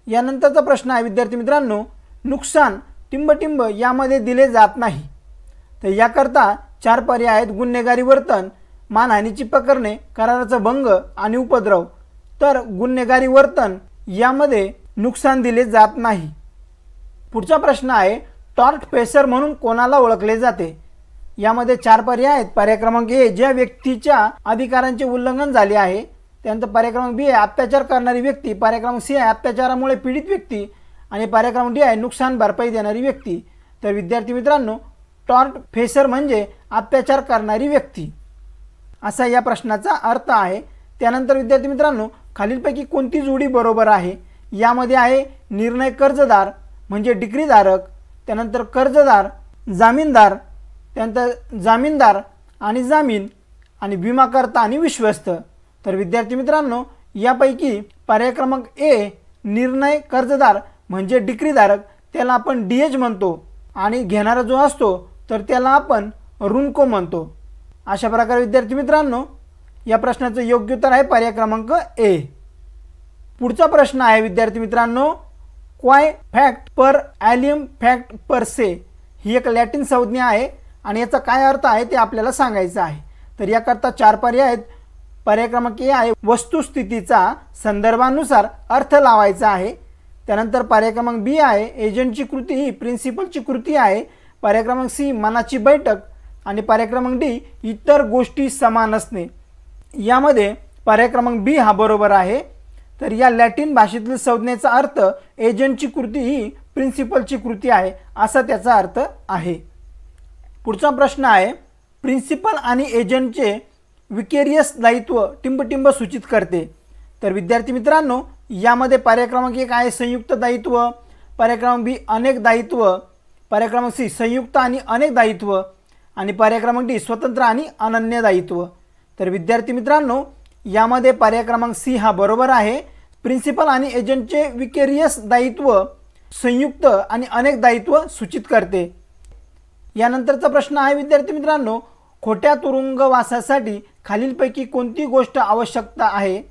यानंतरचा प्रश्न आहे विद्यार्थी मित्रांनो, नुकसान टिंबटिंब यामध्ये दिले जात नाही. तर याकरता 4 पर्याय आहेत. गुन्हेगारी वर्तन, मानहानीची प्रकरणे, कराराचा भंग आणि उपद्रव. तर गुन्हेगारी वर्तन यामध्ये नुकसान दिले जात नाही. पुढचा प्रश्न आहे, टॉर्ट फेसर म्हणून कोणाला ओळखले जाते? यामध्ये 4 पर्याय आहेत. पर्याय क्रमांक ए, ज्या व्यक्तीच्या अधिकारांचे उल्लंघन झाले आहे. त्यानंतर पर्याय क्रमांक बी आहे अत्याचार करणारी व्यक्ती, पर्याय क्रमांक सी आहे अत्याचारामुळे पीडित व्यक्ती आणि पर्याय क्रमांक डी आहे नुकसान भरपाई देणारी व्यक्ती. तर विद्यार्थी मित्रांनो, टॉर्ट फेसर म्हणजे अत्याचार करणारी व्यक्ती असा या प्रश्नाचा अर्थ आहे. त्यानंतर विद्यार्थी मित्रांनो, खालीलपैकी कोणती जोडी बरोबर आहे? यामध्ये आहे निर्णय कर्जदार म्हणजे डिक्रीधारक, त्यानंतर कर्जदार, जामीनदार, त्यानंतर जामीनदार आणि जामीन आणि विमाकर्ता आणि विश्वस्त. तर विद्यार्थी मित्रांनो, यापैकी पर्याय क्रमांक ए निर्णय कर्जदार म्हणजे डिक्रीधारक, त्याला आपण डीएच म्हणतो आणि घेणारा जो असतो तर त्याला आपण रुनको म्हणतो. अशा प्रकारे विद्यार्थी मित्रांनो, या प्रश्नाचं योग्य उत्तर आहे पर्याय क्रमांक ए. पुढचा प्रश्न आहे विद्यार्थी मित्रांनो, क्वाय फॅक्ट पर ॲलियम फॅक्ट पर से ही एक लॅटिन संज्ञा आहे आणि याचा काय अर्थ आहे ते आपल्याला सांगायचं आहे. तर याकरता 4 पर्याय आहेत. पर्याय क्रमांक ए आहे वस्तुस्थितीचा संदर्भानुसार अर्थ लावायचा आहे. त्यानंतर पर्याय क्रमांक बी आहे एजंटची कृती ही प्रिन्सिपलची कृती आहे. पर्याय क्रमांक सी मनाची बैठक आणि पर्याय क्रमांक डी इतर गोष्टी समान असणे. यामध्ये पर्याय क्रमांक बी हा बरोबर आहे. तर या लॅटिन भाषेतील संज्ञेचा अर्थ एजंटची कृती ही प्रिन्सिपलची कृती आहे असा त्याचा अर्थ आहे. पुढचा प्रश्न आहे, प्रिन्सिपल आणि एजंटचे विकेरियस दायित्व टिंबटिंब सूचित करते. तर विद्यार्थी मित्रांनो, यामध्ये पर्याय क्रमांक 1 आहे संयुक्त दायित्व, पर्याय क्रमांक बी अनेक दायित्व, पर्याय क्रमांक सी संयुक्त आणि अनेक दायित्व आणि पर्याय क्रमांक डी स्वतंत्र आणि अनन्य दायित्व. तर विद्यार्थी मित्रांनो, यामध्ये पर्याय क्रमांक सी हा बरोबर आहे. प्रिन्सिपल आणि एजंटचे विकेरियस दायित्व संयुक्त आणि अनेक दायित्व सूचित करते. यानंतरचा प्रश्न आहे विद्यार्थी मित्रांनो, खोट्या तुरुंगवासासाठी खालीलपैकी कोणती गोष्ट आवश्यकता आहे?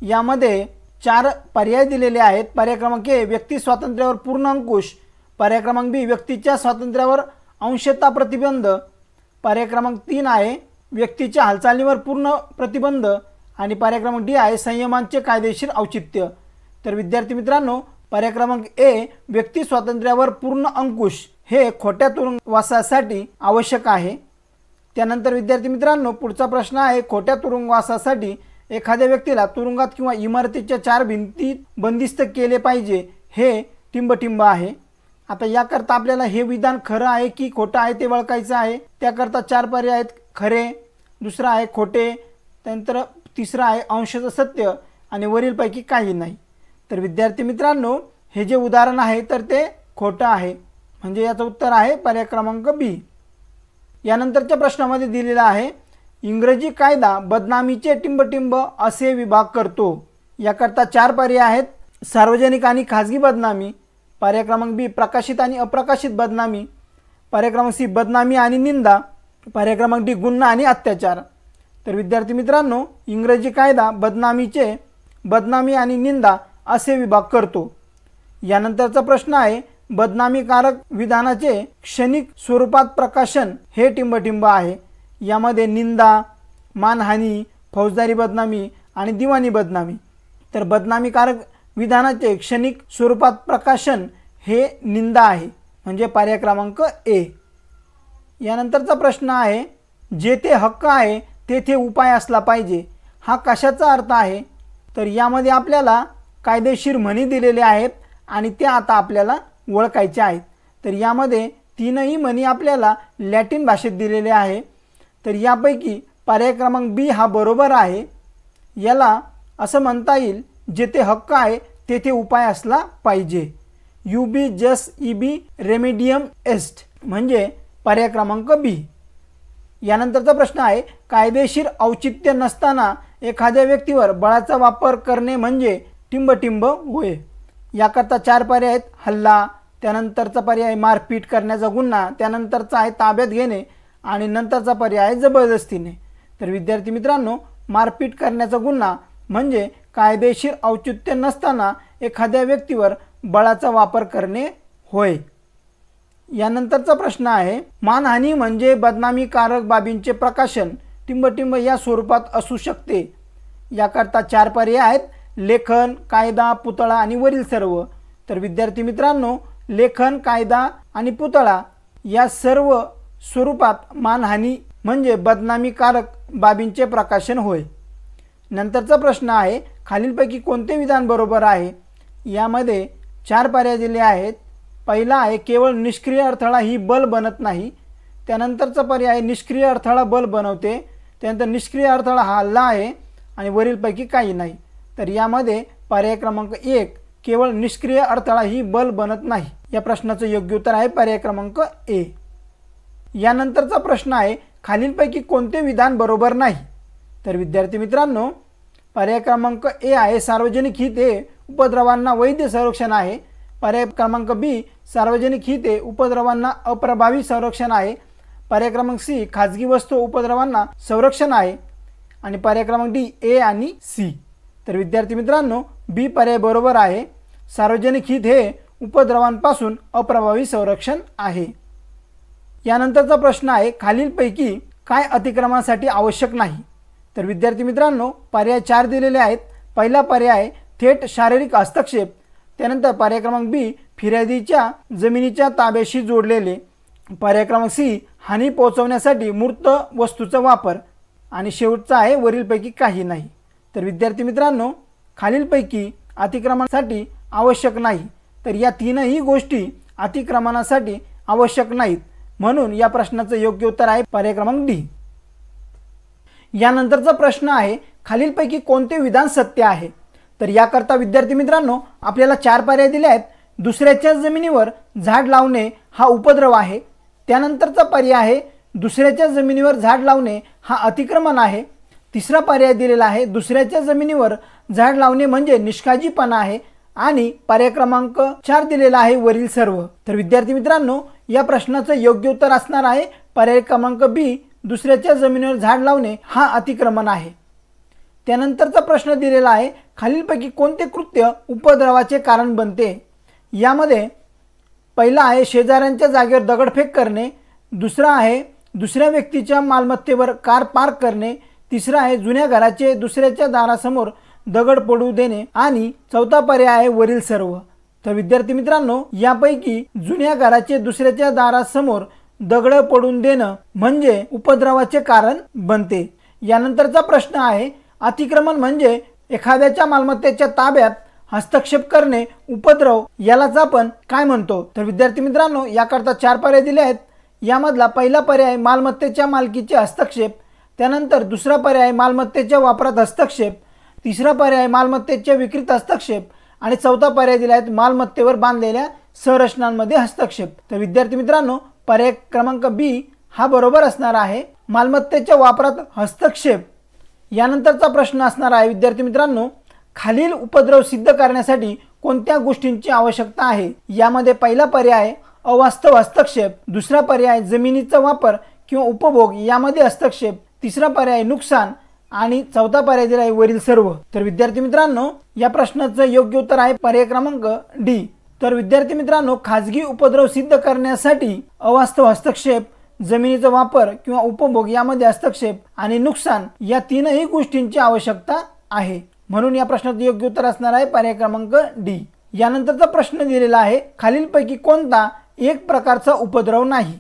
यामध्ये 4 पर्याय दिलेले आहेत. पर्याय क्रमांक ए व्यक्ती स्वातंत्र्यावर पूर्ण अंकुश, पर्याय क्रमांक बी व्यक्तीच्या स्वातंत्र्यावर अंशतः प्रतिबंध, पर्याय क्रमांक 3 आहे व्यक्तीच्या हालचालीवर पूर्ण प्रतिबंध आणि पर्याय क्रमांक डी आहे संयमांचे कायदेशीर औचित्य. तर विद्यार्थी मित्रांनो, पर्याय क्रमांक ए व्यक्ती स्वातंत्र्यावर पूर्ण अंकुश हे खोट्या तुरुंगवासासाठी आवश्यक आहे. त्यानंतर विद्यार्थी मित्रांनो, पुढचा प्रश्न आहे, खोट्या तुरुंगवासासाठी एखाद्या व्यक्तीला तुरुंगात किंवा इमारतीच्या 4 भिंतीत बंदिस्त केले पाहिजे हे टिंबटिंब आहे. आता याकरता आपल्याला हे विधान खरं आहे की खोटं आहे ते ओळखायचं आहे। त्याकरता 4 पर्याय आहेत, खरे, दुसरा आहे खोटे, त्यानंतर तिसरा आहे अंशतः सत्य आणि वरीलपैकी काही नाही। तर विद्यार्थी मित्रांनो, हे जे उदाहरण आहे तर ते खोटं आहे, म्हणजे याचं उत्तर आहे पर्याय क्रमांक बी। यानंतरच्या प्रश्नामध्ये दिलेला आहे, इंग्रजी कायदा बदनामीचे टिंबटिंब असे विभाग करतो। याकरता 4 पर्याय आहेत, सार्वजनिक आणि खाजगी बदनामी, पर्याय क्रमांक बी प्रकाशित आणि अप्रकाशित बदनामी, पर्याय क्रमांक सी बदनामी आणि निंदा, पर्याय क्रमांक डी गुन्हा आणि अत्याचार। तर विद्यार्थी मित्रांनो, इंग्रजी कायदा बदनामीचे बदनामी आणि निंदा असे विभाग करतो। यानंतरचा प्रश्न आहे, बदनामीकारक विधानाचे क्षणिक स्वरूपात प्रकाशन हे टिंबटिंब आहे। यामध्ये निंदा, मानहानी, फौजदारी बदनामी आणि दिवाणी बदनामी। तर बदनामीकारक विधानाचे क्षणिक स्वरूपात प्रकाशन हे निंदा आहे, म्हणजे पर्याय क्रमांक ए। यानंतरचा प्रश्न आहे, जेथे हक्क आहे तेथे उपाय असला पाहिजे, हा कशाचा अर्थ आहे? तर यामध्ये आपल्याला कायदेशीर म्हणी दिलेले आहेत आणि त्या आता आपल्याला ओळखायच्या आहेत। तर यामध्ये 3ही म्हणी आपल्याला लॅटिन भाषेत दिलेले आहे। तर यापैकी पर्याय क्रमांक बी हा बरोबर आहे। याला असं म्हणता येईल, जेथे हक्क आहे तेथे उपाय असला पाहिजे, युबी जस इबी रेमेडियम एस्ट, म्हणजे पर्याय क्रमांक बी। यानंतरचा प्रश्न आहे, कायदेशीर औचित्य नसताना एखाद्या व्यक्तीवर बळाचा वापर करणे म्हणजे टिंबटिंब होय। याकरता 4 पर्याय आहेत, हल्ला, त्यानंतरचा पर्याय मारपीट करण्याचा गुन्हा, त्यानंतरचा आहे ताब्यात घेणे आणि नंतरचा पर्याय आहे जबरदस्तीने। तर विद्यार्थी मित्रांनो, मारपीट करण्याचा गुन्हा म्हणजे कायदेशीर औचित्य नसताना एखाद्या व्यक्तीवर बळाचा वापर करणे होय। यानंतरचा प्रश्न आहे, मानहानी म्हणजे बदनामीकारक बाबींचे प्रकाशन टिंबटिंब या स्वरूपात असू शकते। याकरता 4 पर्याय आहेत, लेखन, कायदा, पुतळा आणि वरील सर्व। तर विद्यार्थी मित्रांनो, लेखन, कायदा आणि पुतळा या सर्व स्वरूपात मानहानी म्हणजे बदनामीकारक बाबींचे प्रकाशन होय। नंतरचा प्रश्न आहे, खालीलपैकी कोणते विधान बरोबर आहे? यामध्ये 4 पर्याय दिले आहेत। पहिला आहे, केवळ निष्क्रिय अडथळा ही बल बनत नाही, त्यानंतरचा पर्याय निष्क्रिय अडथळा बल बनवते, त्यानंतर निष्क्रिय अडथळा हा हल्ला आहे आणि वरीलपैकी काही नाही। तर यामध्ये पर्याय क्रमांक 1, केवळ निष्क्रिय अडथळा ही बल बनत नाही, या प्रश्नाचं योग्य उत्तर आहे पर्याय क्रमांक ए। यानंतरचा प्रश्न आहे, खालीलपैकी कोणते विधान बरोबर नाही? तर विद्यार्थी मित्रांनो, पर्याय क्रमांक ए आहे, सार्वजनिक हित हे उपद्रवांना वैध संरक्षण आहे, पर्याय क्रमांक बी सार्वजनिक हित हे उपद्रवांना अप्रभावी संरक्षण आहे, पर्याय क्रमांक सी खाजगी वस्तू उपद्रवांना संरक्षण आहे आणि पर्याय क्रमांक डी ए आणि सी। तर विद्यार्थी मित्रांनो, बी पर्याय बरोबर आहे, सार्वजनिक हित हे उपद्रवांपासून अप्रभावी संरक्षण आहे। यानंतरचा प्रश्न आहे, खालीलपैकी काय अतिक्रमणासाठी आवश्यक नाही? तर विद्यार्थी मित्रांनो, पर्याय 4 दिलेले आहेत। पहिला पर्याय थेट शारीरिक हस्तक्षेप, त्यानंतर पर्याय क्रमांक बी फिर्यादीच्या जमिनीच्या ताब्याशी जोडलेले, पर्याय क्रमांक सी हानी पोहोचवण्यासाठी मूर्त वस्तूचा वापर आणि शेवटचा आहे वरीलपैकी काही नाही। तर विद्यार्थी मित्रांनो, खालीलपैकी अतिक्रमणासाठी आवश्यक नाही, तर या 3ही गोष्टी अतिक्रमणासाठी आवश्यक नाहीत, म्हणून या प्रश्नाचं योग्य उत्तर आहे पर्याय क्रमांक डी। यानंतरचा प्रश्न आहे, खालीलपैकी कोणते विधान सत्य आहे? तर याकरता विद्यार्थी मित्रांनो, आपल्याला 4 पर्याय दिले आहेत। दुसऱ्याच्या जमिनीवर झाड लावणे हा उपद्रव आहे, त्यानंतरचा पर्याय आहे दुसऱ्याच्या जमिनीवर झाड लावणे हा अतिक्रमण आहे, तिसरा पर्याय दिलेला आहे दुसऱ्याच्या जमिनीवर झाड लावणे म्हणजे निष्काळजीपणा आहे आणि पर्याय क्रमांक 4 दिलेला आहे वरील सर्व। तर विद्यार्थी मित्रांनो, या प्रश्नाचं योग्य उत्तर असणार आहे पर्याय क्रमांक बी दुसऱ्याच्या जमिनीवर झाड लावणे हा अतिक्रमण आहे। त्यानंतरचा प्रश्न दिलेला आहे, खालीलपैकी कोणते कृत्य उपद्रवाचे कारण बनते? यामध्ये पहिला आहे शेजाऱ्यांच्या जागेवर दगडफेक करणे, दुसरा आहे दुसऱ्या व्यक्तीच्या मालमत्तेवर कार पार्क करणे, तिसरा आहे जुन्या घराचे दुसऱ्याच्या दारासमोर दगड पडू देणे आणि चौथा पर्याय आहे वरील सर्व। तर विद्यार्थी मित्रांनो, यापैकी जुन्या घराचे दुसऱ्याच्या दारासमोर दगड पडून देणं म्हणजे उपद्रवाचे कारण बनते। यानंतरचा प्रश्न आहे, अतिक्रमण म्हणजे एखाद्याच्या मालमत्तेच्या ताब्यात हस्तक्षेप करणे, उपद्रव यालाच आपण काय म्हणतो? तर विद्यार्थी मित्रांनो, याकरता 4 पर्याय दिले आहेत. यामधला पहिला पर्याय मालमत्तेच्या मालकीचे हस्तक्षेप, त्यानंतर दुसरा पर्याय मालमत्तेच्या वापरात हस्तक्षेप, तिसरा पर्याय मालमत्तेच्या विक्रीत हस्तक्षेप आणि चौथा पर्याय दिला आहे मालमत्तेवर बांधलेल्या संरचनांमध्ये हस्तक्षेप. तर विद्यार्थी मित्रांनो, पर्याय क्रमांक बी हा बरोबर असणार आहे, मालमत्तेच्या वापरात हस्तक्षेप. यानंतरचा प्रश्न असणार आहे विद्यार्थी मित्रांनो, खालील उपद्रव सिद्ध करण्यासाठी कोणत्या गोष्टींची आवश्यकता आहे? यामध्ये पहिला पर्याय अवास्तव हस्तक्षेप, दुसरा पर्याय जमिनीचा वापर किंवा उपभोग यामध्ये हस्तक्षेप, तिसरा पर्याय नुकसान आणि चौथा पर्याय दिला आहे वरील सर्व. तर विद्यार्थी मित्रांनो, या प्रश्नाचं योग्य उत्तर आहे पर्याय क्रमांक डी. तर विद्यार्थी मित्रांनो, खाजगी उपद्रव सिद्ध करण्यासाठी अवास्तव हस्तक्षेप, जमिनीचा वापर किंवा उपभोग यामध्ये हस्तक्षेप आणि नुकसान या तीनही गोष्टींची आवश्यकता आहे. म्हणून या प्रश्नाचं योग्य उत्तर असणार आहे पर्याय क्रमांक डी. यानंतरचा प्रश्न दिलेला आहे, खालीलपैकी कोणता एक प्रकारचा उपद्रव नाही?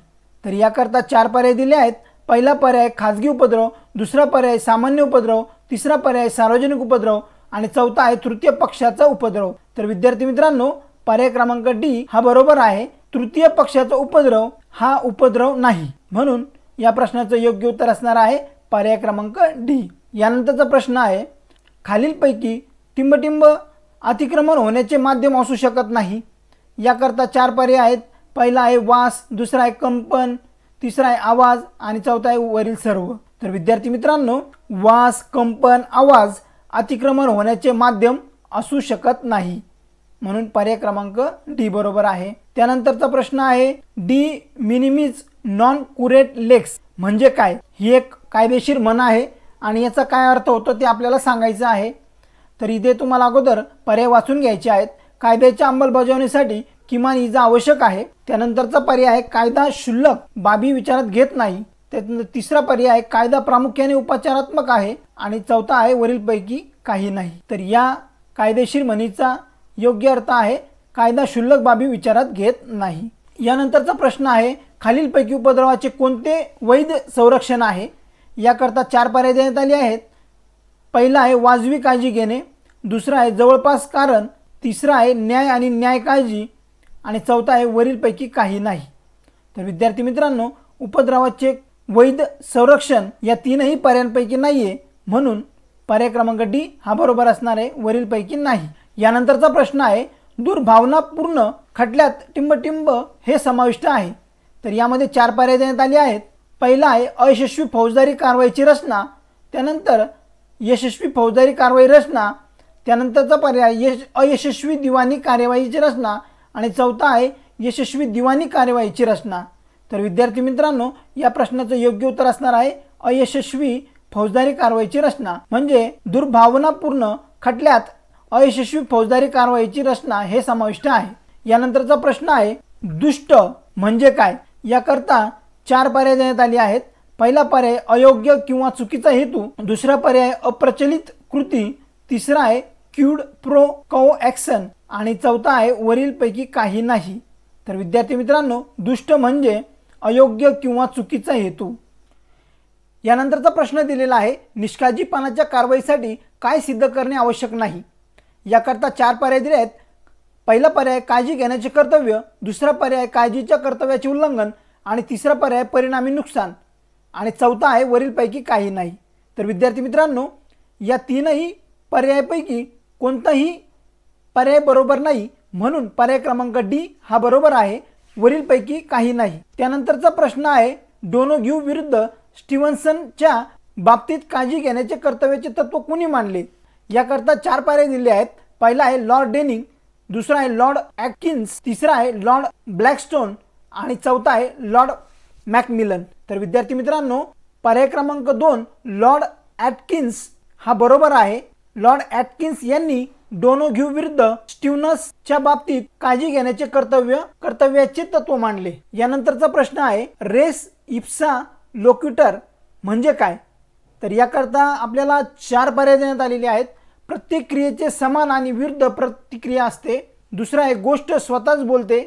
तर याकरता 4 पर्याय दिले आहेत. पहिला पर्याय खाजगी उपद्रव, दुसरा पर्याय सामान्य उपद्रव, तिसरा पर्याय सार्वजनिक उपद्रव आणि चौथा आहे तृतीय पक्षाचा उपद्रव. तर विद्यार्थी मित्रांनो, पर्याय क्रमांक डी हा बरोबर आहे. तृतीय पक्षाचा उपद्रव हा उपद्रव नाही, म्हणून या प्रश्नाचं योग्य उत्तर असणार आहे पर्याय क्रमांक डी. यानंतरचा प्रश्न आहे, खालीलपैकी टिंबटिंब अतिक्रमण होण्याचे माध्यम असू शकत नाही. याकरता 4 पर्याय आहेत. पहिला आहे वास, दुसरा आहे कंपन, तिसरा आहे आवाज आणि चौथा आहे वरील सर्व. तर विद्यार्थी मित्रांनो, वास, कंपन, आवाज अतिक्रमण होण्याचे माध्यम असू शकत नाही, म्हणून पर्याय क्रमांक डी बरोबर आहे. त्यानंतरचा प्रश्न आहे, डी मिनिमिज नॉन कुरेट लेक्स म्हणजे काय? ही एक कायदेशीर म्हण आहे आणि याचा काय अर्थ होतो ते आपल्याला सांगायचं आहे. तर इथे तुम्हाला अगोदर पर्याय वाचून घ्यायचे आहेत. कायद्याच्या अंमलबजावणीसाठी किमान इजा आवश्यक आहे. त्यानंतरचा पर्याय आहे कायदा क्षुल्लक बाबी विचारात घेत नाही. त्यानंतर तिसरा पर्याय आहे कायदा प्रामुख्याने उपचारात्मक आहे आणि चौथा आहे वरीलपैकी काही नाही. तर या कायदेशीर म्हणीचा योग्य अर्थ आहे कायदा क्षुल्लक बाबी विचारात घेत नाही. यानंतरचा प्रश्न आहे, खालीलपैकी उपद्रवाचे कोणते वैध संरक्षण आहे? याकरता 4 पर्याय देण्यात आले आहेत. पहिला आहे वाजवी काळजी घेणे, दुसरा आहे जवळपास कारण, तिसरा आहे न्याय आणि न्याय काळजी आणि चौथा आहे वरीलपैकी काही नाही. तर विद्यार्थी मित्रांनो, उपद्रवाचे वैध संरक्षण या तीनही पर्यायांपैकी नाहीये, म्हणून पर्याय क्रमांक डी हा बरोबर असणार आहे, वरीलपैकी नाही. यानंतरचा प्रश्न आहे, दुर्भावनापूर्ण खटल्यात टिंबटिंब हे समाविष्ट आहे. तर यामध्ये 4 पर्याय देण्यात आले आहेत. पहिला आहे अयशस्वी फौजदारी कारवाईची रचना, त्यानंतर यशस्वी फौजदारी कारवाई रचना, त्यानंतरचा पर्याय अयशस्वी दिवाणी कार्यवाहीची रचना आणि चौथा आहे यशस्वी दिवाणी कार्यवाहीची रचना. तर विद्यार्थी मित्रांनो, या प्रश्नाचं योग्य उत्तर असणार आहे अयशस्वी फौजदारी कारवाईची रचना. म्हणजे दुर्भावनापूर्ण खटल्यात अयशस्वी फौजदारी कारवाईची रचना हे समाविष्ट आहे. यानंतरचा प्रश्न आहे, दुष्ट म्हणजे काय? याकरता 4 पर्याय देण्यात आले आहेत. पहिला पर्याय अयोग्य किंवा चुकीचा हेतू, दुसरा पर्याय अप्रचलित कृती, तिसरा आहे क्यूड प्रो को ॲक्शन आणि चौथा आहे वरीलपैकी काही नाही. तर विद्यार्थी मित्रांनो, दुष्ट म्हणजे अयोग्य किंवा चुकीचा हेतू. यानंतरचा प्रश्न दिलेला आहे, निष्काळजीपणाच्या कारवाईसाठी काय सिद्ध करणे आवश्यक नाही? याकरता 4 पर्याय दिले आहेत. पहिला पर्याय काळजी घेण्याचे कर्तव्य, दुसरा पर्याय काळजीच्या कर्तव्याचे उल्लंघन आणि तिसरा पर्याय परिणामी नुकसान आणि चौथा आहे वरीलपैकी काही नाही. तर विद्यार्थी मित्रांनो, या तीनही पर्यायापैकी कोणताही पर्याय बरोबर नाही, म्हणून पर्याय क्रमांक डी हा बरोबर आहे, वरीलपैकी काही नाही. त्यानंतरचा प्रश्न आहे, डोनोग्यू विरुद्ध स्टीव्हन्सनच्या बाबतीत काळजी घेण्याचे कर्तव्याचे तत्व कोणी मांडले? याकरता 4 पर्याय दिले आहेत. पहिला आहे लॉर्ड डेनिंग, दुसरा आहे लॉर्ड ॲटकिन्स, तिसरा आहे लॉर्ड ब्लॅकस्टोन आणि चौथा आहे लॉर्ड मॅकमिलन. तर विद्यार्थी मित्रांनो, पर्याय क्रमांक 2 लॉर्ड ॲटकिन्स हा बरोबर आहे. लॉर्ड ॲटकिन्स यांनी डोनोग्यू विरुद्ध स्टीव्हन्सच्या बाबतीत काळजी घेण्याचे कर्तव्याचे तत्व मांडले. यानंतरचा प्रश्न आहे, रेस इप्सा लोक्युटर म्हणजे काय? तर याकरता आपल्याला 4 पर्याय देण्यात आलेले आहेत. प्रत्येक क्रियेचे समान आणि विरुद्ध प्रतिक्रिया असते, दुसरा आहे गोष्ट स्वतःच बोलते,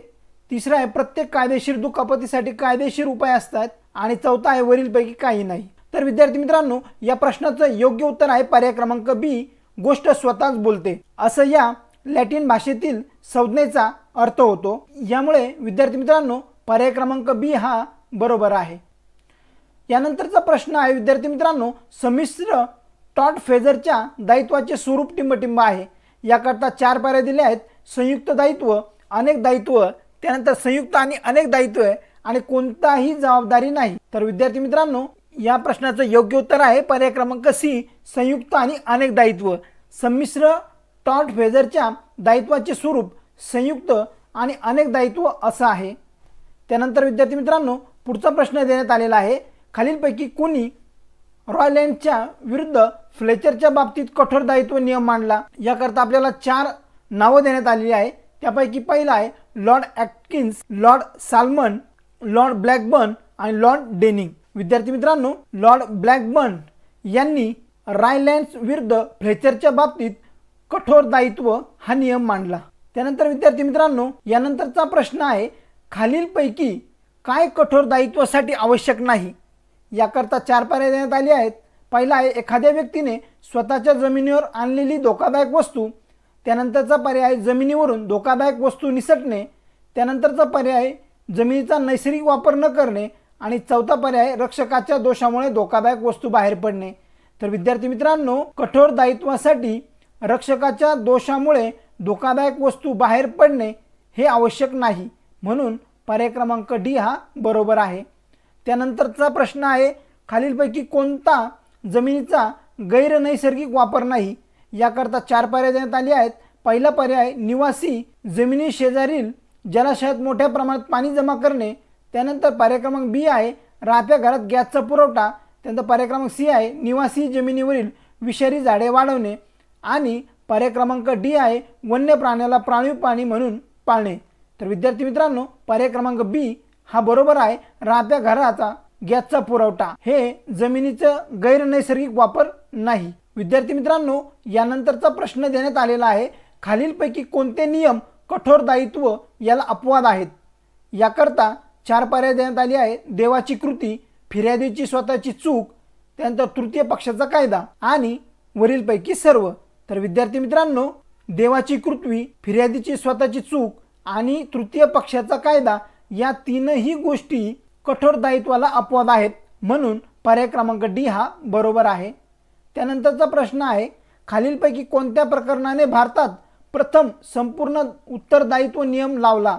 तिसरा आहे प्रत्येक कायदेशीर दुखापतीसाठी कायदेशीर उपाय असतात आणि चौथा आहे वरीलपैकी काही नाही. तर विद्यार्थी मित्रांनो, या प्रश्नाचं योग्य उत्तर आहे पर्याय क्रमांक बी, गोष्ट स्वतःच बोलते. असं या लॅटिन भाषेतील संज्ञेचा अर्थ होतो। यामुळे विद्यार्थी मित्रांनो पर्याय क्रमांक बी हा बरोबर आहे। यानंतरचा प्रश्न आहे विद्यार्थी मित्रांनो, संमिश्र टॉर्टफेजरच्या दायित्वाचे स्वरूप टिंबटिंब आहे। याकरता 4 पर्याय दिले आहेत, संयुक्त दायित्व, अनेक दायित्व, त्यानंतर संयुक्त आणि अनेक दायित्व आणि कोणताही जबाबदारी नाही। तर विद्यार्थी मित्रांनो या प्रश्नाचं योग्य उत्तर आहे पर्याय क्रमांक सी, संयुक्त आणि अनेक दायित्व। संमिश्र टॉर्टफेजरच्या दायित्वाचे स्वरूप संयुक्त आणि अनेक दायित्व असं आहे। त्यानंतर विद्यार्थी मित्रांनो पुढचा प्रश्न देण्यात आलेला आहे, खालीलपैकी कोणी रॉयलँडच्या विरुद्ध फ्लेचरच्या बाबतीत कठोर दायित्व नियम मांडला। याकरता आपल्याला 4 नावं देण्यात आलेली आहे। त्यापैकी पहिला आहे Lord Atkins, Lord salmon, Lord Blackburn आणि लॉर्ड डेनिंग। विद्यार्थी मित्रांनो लॉर्ड ब्लॅकबर्न यांनी रॉयलँड्स विरुद्ध फ्लेचरच्या बाबतीत कठोर दायित्व हा नियम मांडला। त्यानंतर विद्यार्थी मित्रांनो यानंतरचा प्रश्न आहे, खालीलपैकी काय कठोर दायित्वासाठी आवश्यक नाही। याकरता 4 पर्याय देण्यात आले आहेत। पहिला आहे एखाद्या व्यक्तीने स्वतःच्या जमिनीवर आणलेली धोकादायक वस्तू, त्यानंतरचा पर्याय जमिनीवरून धोकादायक वस्तू निसटणे, त्यानंतरचा पर्याय जमिनीचा नैसर्गिक वापर न करणे आणि चौथा पर्याय रक्षकाच्या दोषामुळे धोकादायक वस्तू बाहेर पडणे। तर विद्यार्थी मित्रांनो कठोर दायित्वासाठी रक्षकाच्या दोषामुळे धोकादायक वस्तू बाहेर पडणे हे आवश्यक नाही, म्हणून पर्याय क्रमांक डी हा बरोबर आहे। त्यानंतरचा प्रश्न आहे, खालीलपैकी कोणता जमिनीचा गैर नैसर्गिक वापर नाही। याकरता 4 पर्याय देण्यात आले आहेत। पहिला पर्याय निवासी जमिनी शेजारील जलाशयात मोठ्या प्रमाणात पाणी जमा करणे, त्यानंतर पर्याय क्रमांक बी आहे राहत्या घरात गॅसचा पुरवठा, त्यानंतर पर्याय क्रमांक सी आहे निवासी जमिनीवरील विषारी झाडे वाढवणे आणि पर्याय क्रमांक डी आहे वन्य प्राण्याला पाळीव प्राणी म्हणून पाळणे। तर विद्यार्थी मित्रांनो पर्याय क्रमांक बी हा बरोबर आहे, राहत्या घराचा गॅसचा पुरवठा हे जमिनीचा गैर नैसर्गिक वापर नाही। विद्यार्थी मित्रांनो यानंतरचा प्रश्न देण्यात आलेला आहे, खालीलपैकी कोणते नियम कठोर दायित्व याला अपवाद आहेत। याकरता 4 पर्याय देण्यात आले आहेत, देवाची कृती, फिर्यादीची स्वतःची चूक, त्यानंतर तृतीय पक्षाचा कायदा आणि वरीलपैकी सर्व। तर विद्यार्थी मित्रांनो देवाची कृती, फिर्यादीची स्वतःची चूक आणि तृतीय पक्षाचा कायदा या तीनही गोष्टी कठोर दायित्वाला अपवाद आहेत, म्हणून पर्याय क्रमांक डी हा बरोबर आहे। त्यानंतरचा प्रश्न आहे, खालीलपैकी कोणत्या प्रकरणाने भारतात प्रथम संपूर्ण उत्तरदायित्व नियम लावला।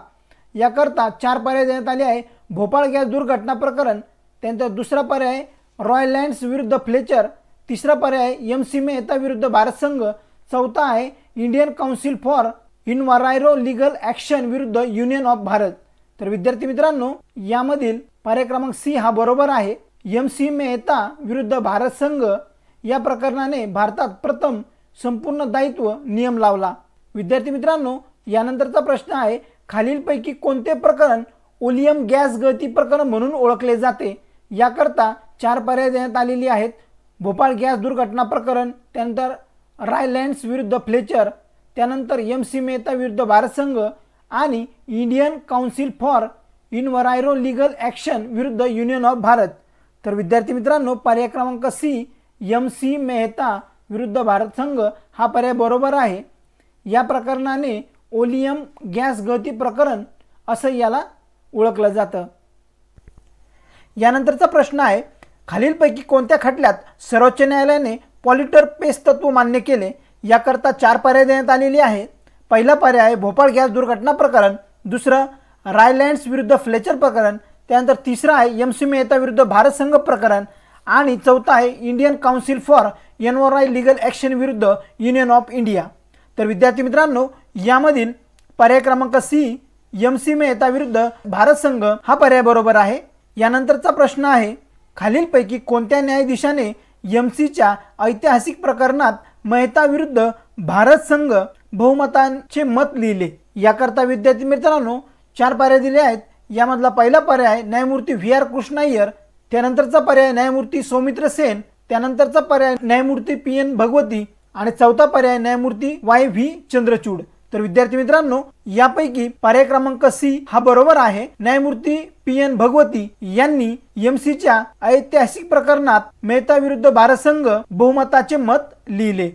याकरता 4 पर्याय देण्यात आले आहे, भोपाळ गॅस दुर्घटना प्रकरण, त्यानंतर दुसरा पर्याय रॉयलँड्स विरुद्ध फ्लेचर, तिसरा पर्याय MC मेहता विरुद्ध भारत संघ, चौथा आहे Indian Council for Enviro Legal Action विरुद्ध युनियन ऑफ भारत। तर विद्यार्थी मित्रांनो यामधील पर्याय क्रमांक सी हा बरोबर आहे। MC मेहता विरुद्ध भारत संघ या प्रकरणाने भारतात प्रथम संपूर्ण दायित्व नियम लावला। विद्यार्थी मित्रांनो यानंतरचा प्रश्न आहे, खालीलपैकी कोणते प्रकरण ओलियम गॅस गळती प्रकरण म्हणून ओळखले जाते। याकरता 4 पर्याय देण्यात आलेली आहेत, भोपाळ गॅस दुर्घटना प्रकरण, त्यानंतर रॉयलँड्स विरुद्ध फ्लेचर, त्यानंतर MC मेहता विरुद्ध भारत संघ आणि Indian Council for Enviro Legal Action विरुद्ध युनियन ऑफ भारत। तर विद्यार्थी मित्रांनो पर्याय क्रमांक सी MC मेहता विरुद्ध भारत संघ हा पर्याय बरोबर आहे। या प्रकरणाने ओलियम गॅस गळती प्रकरण असं याला ओळखलं जातं। यानंतरचा प्रश्न आहे, खालीलपैकी कोणत्या खटल्यात सर्वोच्च न्यायालयाने पॉलिटर पेस तत्व मान्य केले। याकरता 4 पर्याय देण्यात आलेले आहेत। पहिला पर्याय आहे भोपाळ गॅस दुर्घटना प्रकरण, दुसरं रॉयलँड्स विरुद्ध फ्लेचर प्रकरण, त्यानंतर तिसरा आहे MC मेहता विरुद्ध भारत संघ प्रकरण आणि चौथा आहे Indian Council for enviro legal Action विरुद्ध युनियन ऑफ इंडिया। तर विद्यार्थी मित्रांनो यामधील पर्याय क्रमांक सी MC मेहता विरुद्ध भारत संघ हा पर्याय बरोबर आहे। यानंतरचा प्रश्न आहे, खालीलपैकी कोणत्या न्यायाधीशाने MCच्या ऐतिहासिक प्रकरणात मेहता विरुद्ध भारत संघ बहुमतांचे मत लिहिले। याकरता विद्यार्थी मित्रांनो 4 पर्याय दिले आहेत। यामधला पहिला पर्याय न्यायमूर्ती VR कृष्णा अय्यर, त्यानंतरचा पर्याय न्यायमूर्ती सौमित्र सेन, त्यानंतरचा पर्याय न्यायमूर्ती PN भगवती आणि चौथा पर्याय न्यायमूर्ती YV चंद्रचूड। तर विद्यार्थी मित्रांनो यापैकी पर्याय क्रमांक सी हा बरोबर आहे। न्यायमूर्ती PN भगवती यांनी MCच्या ऐतिहासिक प्रकरणात मेहता विरुद्ध भारत संघ बहुमताचे मत लिहिले।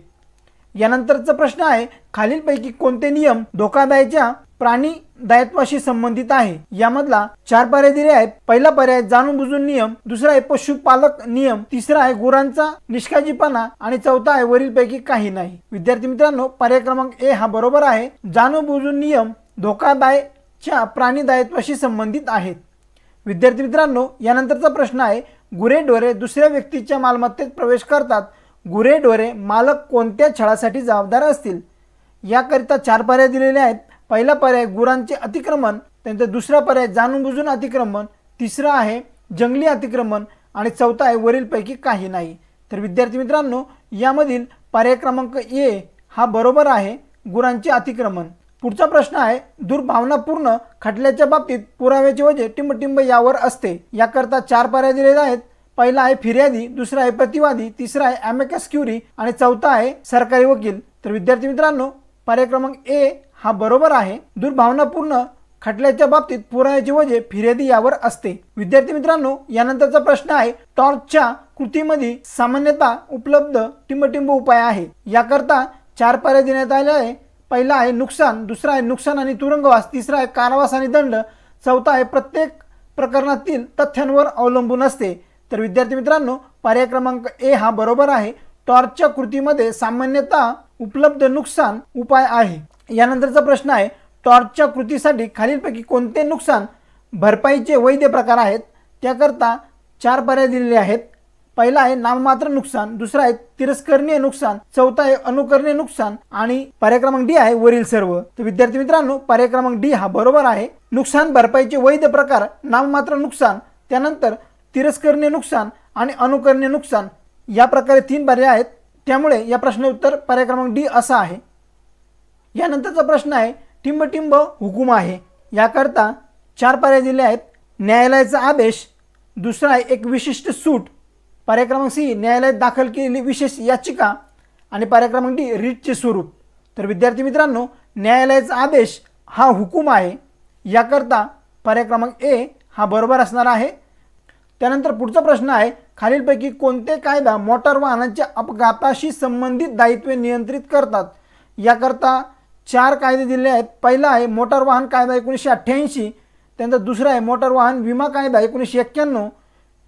यानंतरचा प्रश्न आहे, खालीलपैकी कोणते नियम धोकादायच्या प्राणी दायित्वाशी संबंधित आहे? यामधला 4 पर्याय दिले आहेत. पहिला पर्याय जाणून बुजून नियम, दुसरा आहे पशुपालक नियम, तिसरा आहे गुरांचा निष्काळजीपणा आणि चौथा आहे वरीलपैकी काही नाही. विद्यार्थी मित्रांनो, पर्याय क्रमांक ए हा बरोबर आहे. जाणून बुजून नियम धोकादायच्या प्राणी दायित्वाशी संबंधित आहेत. विद्यार्थी मित्रांनो, यानंतरचा प्रश्न आहे, गुरेढोरे दुसऱ्या व्यक्तीच्या मालमत्तेत प्रवेश करतात. गुरेढोरे मालक कोणत्या छळासाठी जबाबदार असतील? याकरिता 4 पर्याय दिलेले आहेत. पहिला पर्याय गुरांचे अतिक्रमण, त्यानंतर दुसरा पर्याय जाणून बुजून अतिक्रमण, तिसरा आहे जंगली अतिक्रमण आणि चौथा आहे वरीलपैकी काही नाही. तर विद्यार्थी मित्रांनो, यामधील पर्याय क्रमांक ए हा बरोबर आहे, गुरांचे अतिक्रमण. पुढचा प्रश्न आहे, दुर्भावनापूर्ण खटल्याच्या बाबतीत पुराव्याचे वजह टिंबटिंब यावर असते. याकरता 4 पर्याय दिलेले आहेत. पहिला आहे फिर्यादी, दुसरा आहे प्रतिवादी, तिसरा आहे ॲमेकस क्युरी आणि चौथा आहे सरकारी वकील. तर विद्यार्थी मित्रांनो, पर्याय क्रमांक ए हा बरोबर आहे. दुर्भावनापूर्ण खटल्याच्या बाबतीत पुराव्याचे वजह फिर्यादी यावर असते. विद्यार्थी मित्रांनो, यानंतरचा प्रश्न आहे, टॉर्चच्या कृतीमध्ये सामान्यतः उपलब्ध टिंबटिंब उपाय आहे. याकरता 4 पर्याय देण्यात आले आहे. पहिला आहे नुकसान, दुसरा आहे नुकसान आणि तुरुंगवास, तिसरा आहे कारावास आणि दंड, चौथा आहे प्रत्येक प्रकरणातील तथ्यांवर अवलंबून असते. तर विद्यार्थी मित्रांनो, पर्याय क्रमांक ए हा बरोबर आहे. टॉर्चच्या कृतीमध्ये सामान्यतः उपलब्ध नुकसान उपाय आहे. यानंतरचा प्रश्न आहे, टॉर्चच्या कृतीसाठी खालीलपैकी कोणते नुकसान भरपाईचे वैध प्रकार आहेत? त्याकरता 4 पर्याय दिलेले आहेत. पहिला आहे नाममात्र नुकसान, दुसरा आहे तिरस्करणीय नुकसान, चौथा आहे अनुकरणीय नुकसान आणि पर्याय क्रमांक डी आहे वरील सर्व. तर विद्यार्थी मित्रांनो, पर्याय क्रमांक डी हा बरोबर आहे. नुकसान भरपाईचे वैध प्रकार नाममात्र नुकसान, त्यानंतर तिरस्करणीय नुकसान आणि अनुकरणीय नुकसान या प्रकारे 3 पर्याय आहेत. त्यामुळे या प्रश्नाचे उत्तर पर्याय क्रमांक डी असं आहे. यानंतरचा प्रश्न आहे, टिंबटिंब हुकूम आहे. याकरता 4 पर्याय दिले आहेत. न्यायालयाचा आदेश, दुसरा आहे एक विशिष्ट सूट, पर्याय क्रमांक सी न्यायालयात दाखल केलेली विशेष याचिका आणि पर्याय क्रमांक डी रिटचे स्वरूप. तर विद्यार्थी मित्रांनो, न्यायालयाचा आदेश हा हुकूम आहे. याकरता पर्याय क्रमांक ए हा बरोबर असणार आहे. त्यानंतर पुढचा प्रश्न आहे, खालीलपैकी कोणते कायदा मोटार वाहनांच्या अपघाताशी संबंधित दायित्वे नियंत्रित करतात? याकरता 4 कायदे दिले आहेत. पहिला आहे मोटार वाहन कायदा 1988, त्यानंतर दुसरा आहे मोटार वाहन विमा कायदा 1991,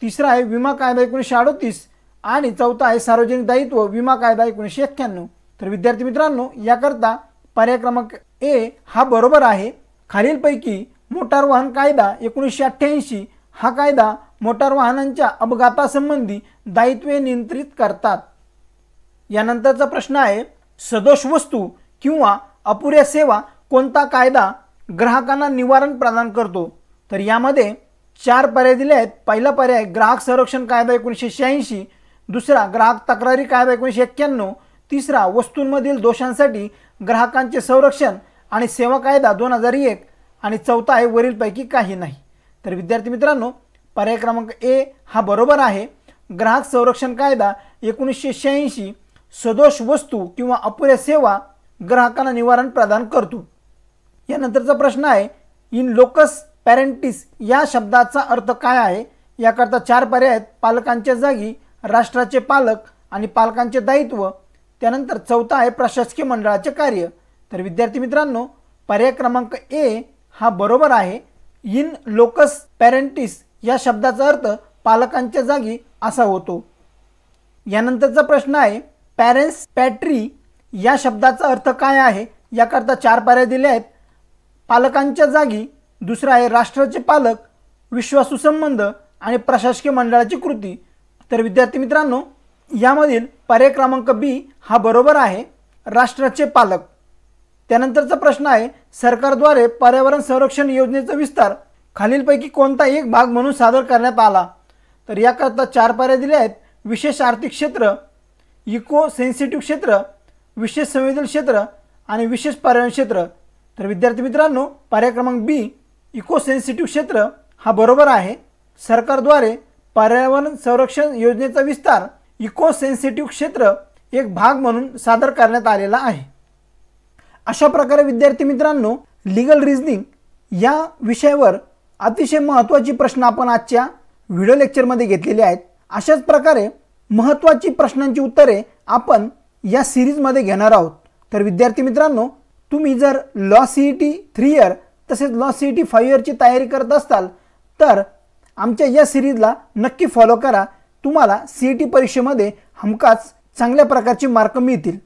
तिसरा आहे विमा कायदा 1938 आणि चौथा आहे सार्वजनिक दायित्व विमा कायदा 1991. तर विद्यार्थी मित्रांनो, याकरता पर्याय क्रमांक ए हा बरोबर आहे. खालीलपैकी मोटार वाहन कायदा 1988 हा कायदा मोटार वाहनांच्या अपघातासंबंधी दायित्वे नियंत्रित करतात. यानंतरचा प्रश्न आहे, सदोष वस्तू किंवा अपुऱ्या सेवा कोणता कायदा ग्राहकांना निवारण प्रदान करतो? तर यामध्ये 4 पर्याय दिले आहेत. पहिला पर्याय ग्राहक संरक्षण कायदा 1986, दुसरा ग्राहक तक्रारी कायदा 1991, तिसरा वस्तूंमधील दोषांसाठी ग्राहकांचे संरक्षण आणि सेवा कायदा 2001 आणि चौथा आहे वरीलपैकी काही नाही. तर विद्यार्थी मित्रांनो, पर्याय क्रमांक ए हा बरोबर आहे. ग्राहक संरक्षण कायदा 1986 सदोष वस्तू किंवा अपुऱ्या सेवा ग्राहकांना निवारण प्रदान करतो. यानंतरचा प्रश्न आहे, इन लोकस पॅरेंटिस या शब्दाचा अर्थ काय आहे? याकरता 4 पर्याय आहेत. पालकांच्या जागी, राष्ट्राचे पालक आणि पालकांचे दायित्व, त्यानंतर चौथा आहे प्रशासकीय मंडळाचे कार्य. तर विद्यार्थी मित्रांनो, पर्याय क्रमांक ए हा बरोबर आहे. इन लोकस पॅरेंटिस या शब्दाचा अर्थ पालकांच्या जागी असा होतो. यानंतरचा प्रश्न आहे, पॅरेंट्स पॅट्री या शब्दाचा अर्थ काय आहे? याकरता 4 पर्याय दिले आहेत. पालकांच्या जागी, दुसरा आहे राष्ट्राचे पालक, विश्वासू संबंध आणि प्रशासकीय मंडळाची कृती. तर विद्यार्थी मित्रांनो, यामधील पर्याय क्रमांक बी हा बरोबर आहे, राष्ट्राचे पालक. त्यानंतरचा प्रश्न आहे, सरकारद्वारे पर्यावरण संरक्षण योजनेचा विस्तार खालीलपैकी कोणता एक भाग म्हणून सादर करण्यात आला? तर याकरता 4 पर्याय दिले आहेत. विशेष आर्थिक क्षेत्र, इको सेन्सिटिव्ह क्षेत्र, विशेष संवेदनशील क्षेत्र आणि विशेष पर्यावरण क्षेत्र. तर विद्यार्थी मित्रांनो, पर्याय क्रमांक बी इको सेन्सिटिव्ह क्षेत्र हा बरोबर आहे. सरकारद्वारे पर्यावरण संरक्षण योजनेचा विस्तार इको सेन्सिटिव्ह क्षेत्र एक भाग म्हणून सादर करण्यात आलेला आहे. अशा प्रकारे विद्यार्थी मित्रांनो, लीगल रिझनिंग या विषयावर अतिशय महत्त्वाची प्रश्न आपण आजच्या व्हिडिओ लेक्चरमध्ये घेतलेले आहेत. अशाच प्रकारे महत्त्वाची प्रश्नांची उत्तरे आपण या सिरीजमध्ये घेणार आहोत। तर विद्यार्थी मित्रांनो, तुम्ही जर लॉ सीईटी 3 इयर तसेच लॉ सीईटी 5 इयरची तयारी करत असाल तर आमच्या या सिरीजला नक्की फॉलो करा। तुम्हाला सीईटी परीक्षेमध्ये हमखास चांगल्या प्रकारचे मार्क मिळतील।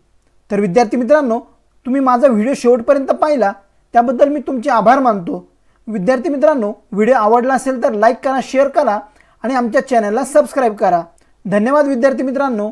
तर विद्यार्थी मित्रांनो, तुम्ही माझा व्हिडिओ शेवटपर्यंत पाहिला त्याबद्दल मी तुमचे आभार मानतो। विद्यार्थी मित्रांनो, व्हिडिओ आवडला असेल तर लाईक करा, शेअर करा आणि आमच्या चॅनलला सबस्क्राइब करा। धन्यवाद विद्यार्थी मित्रांनो।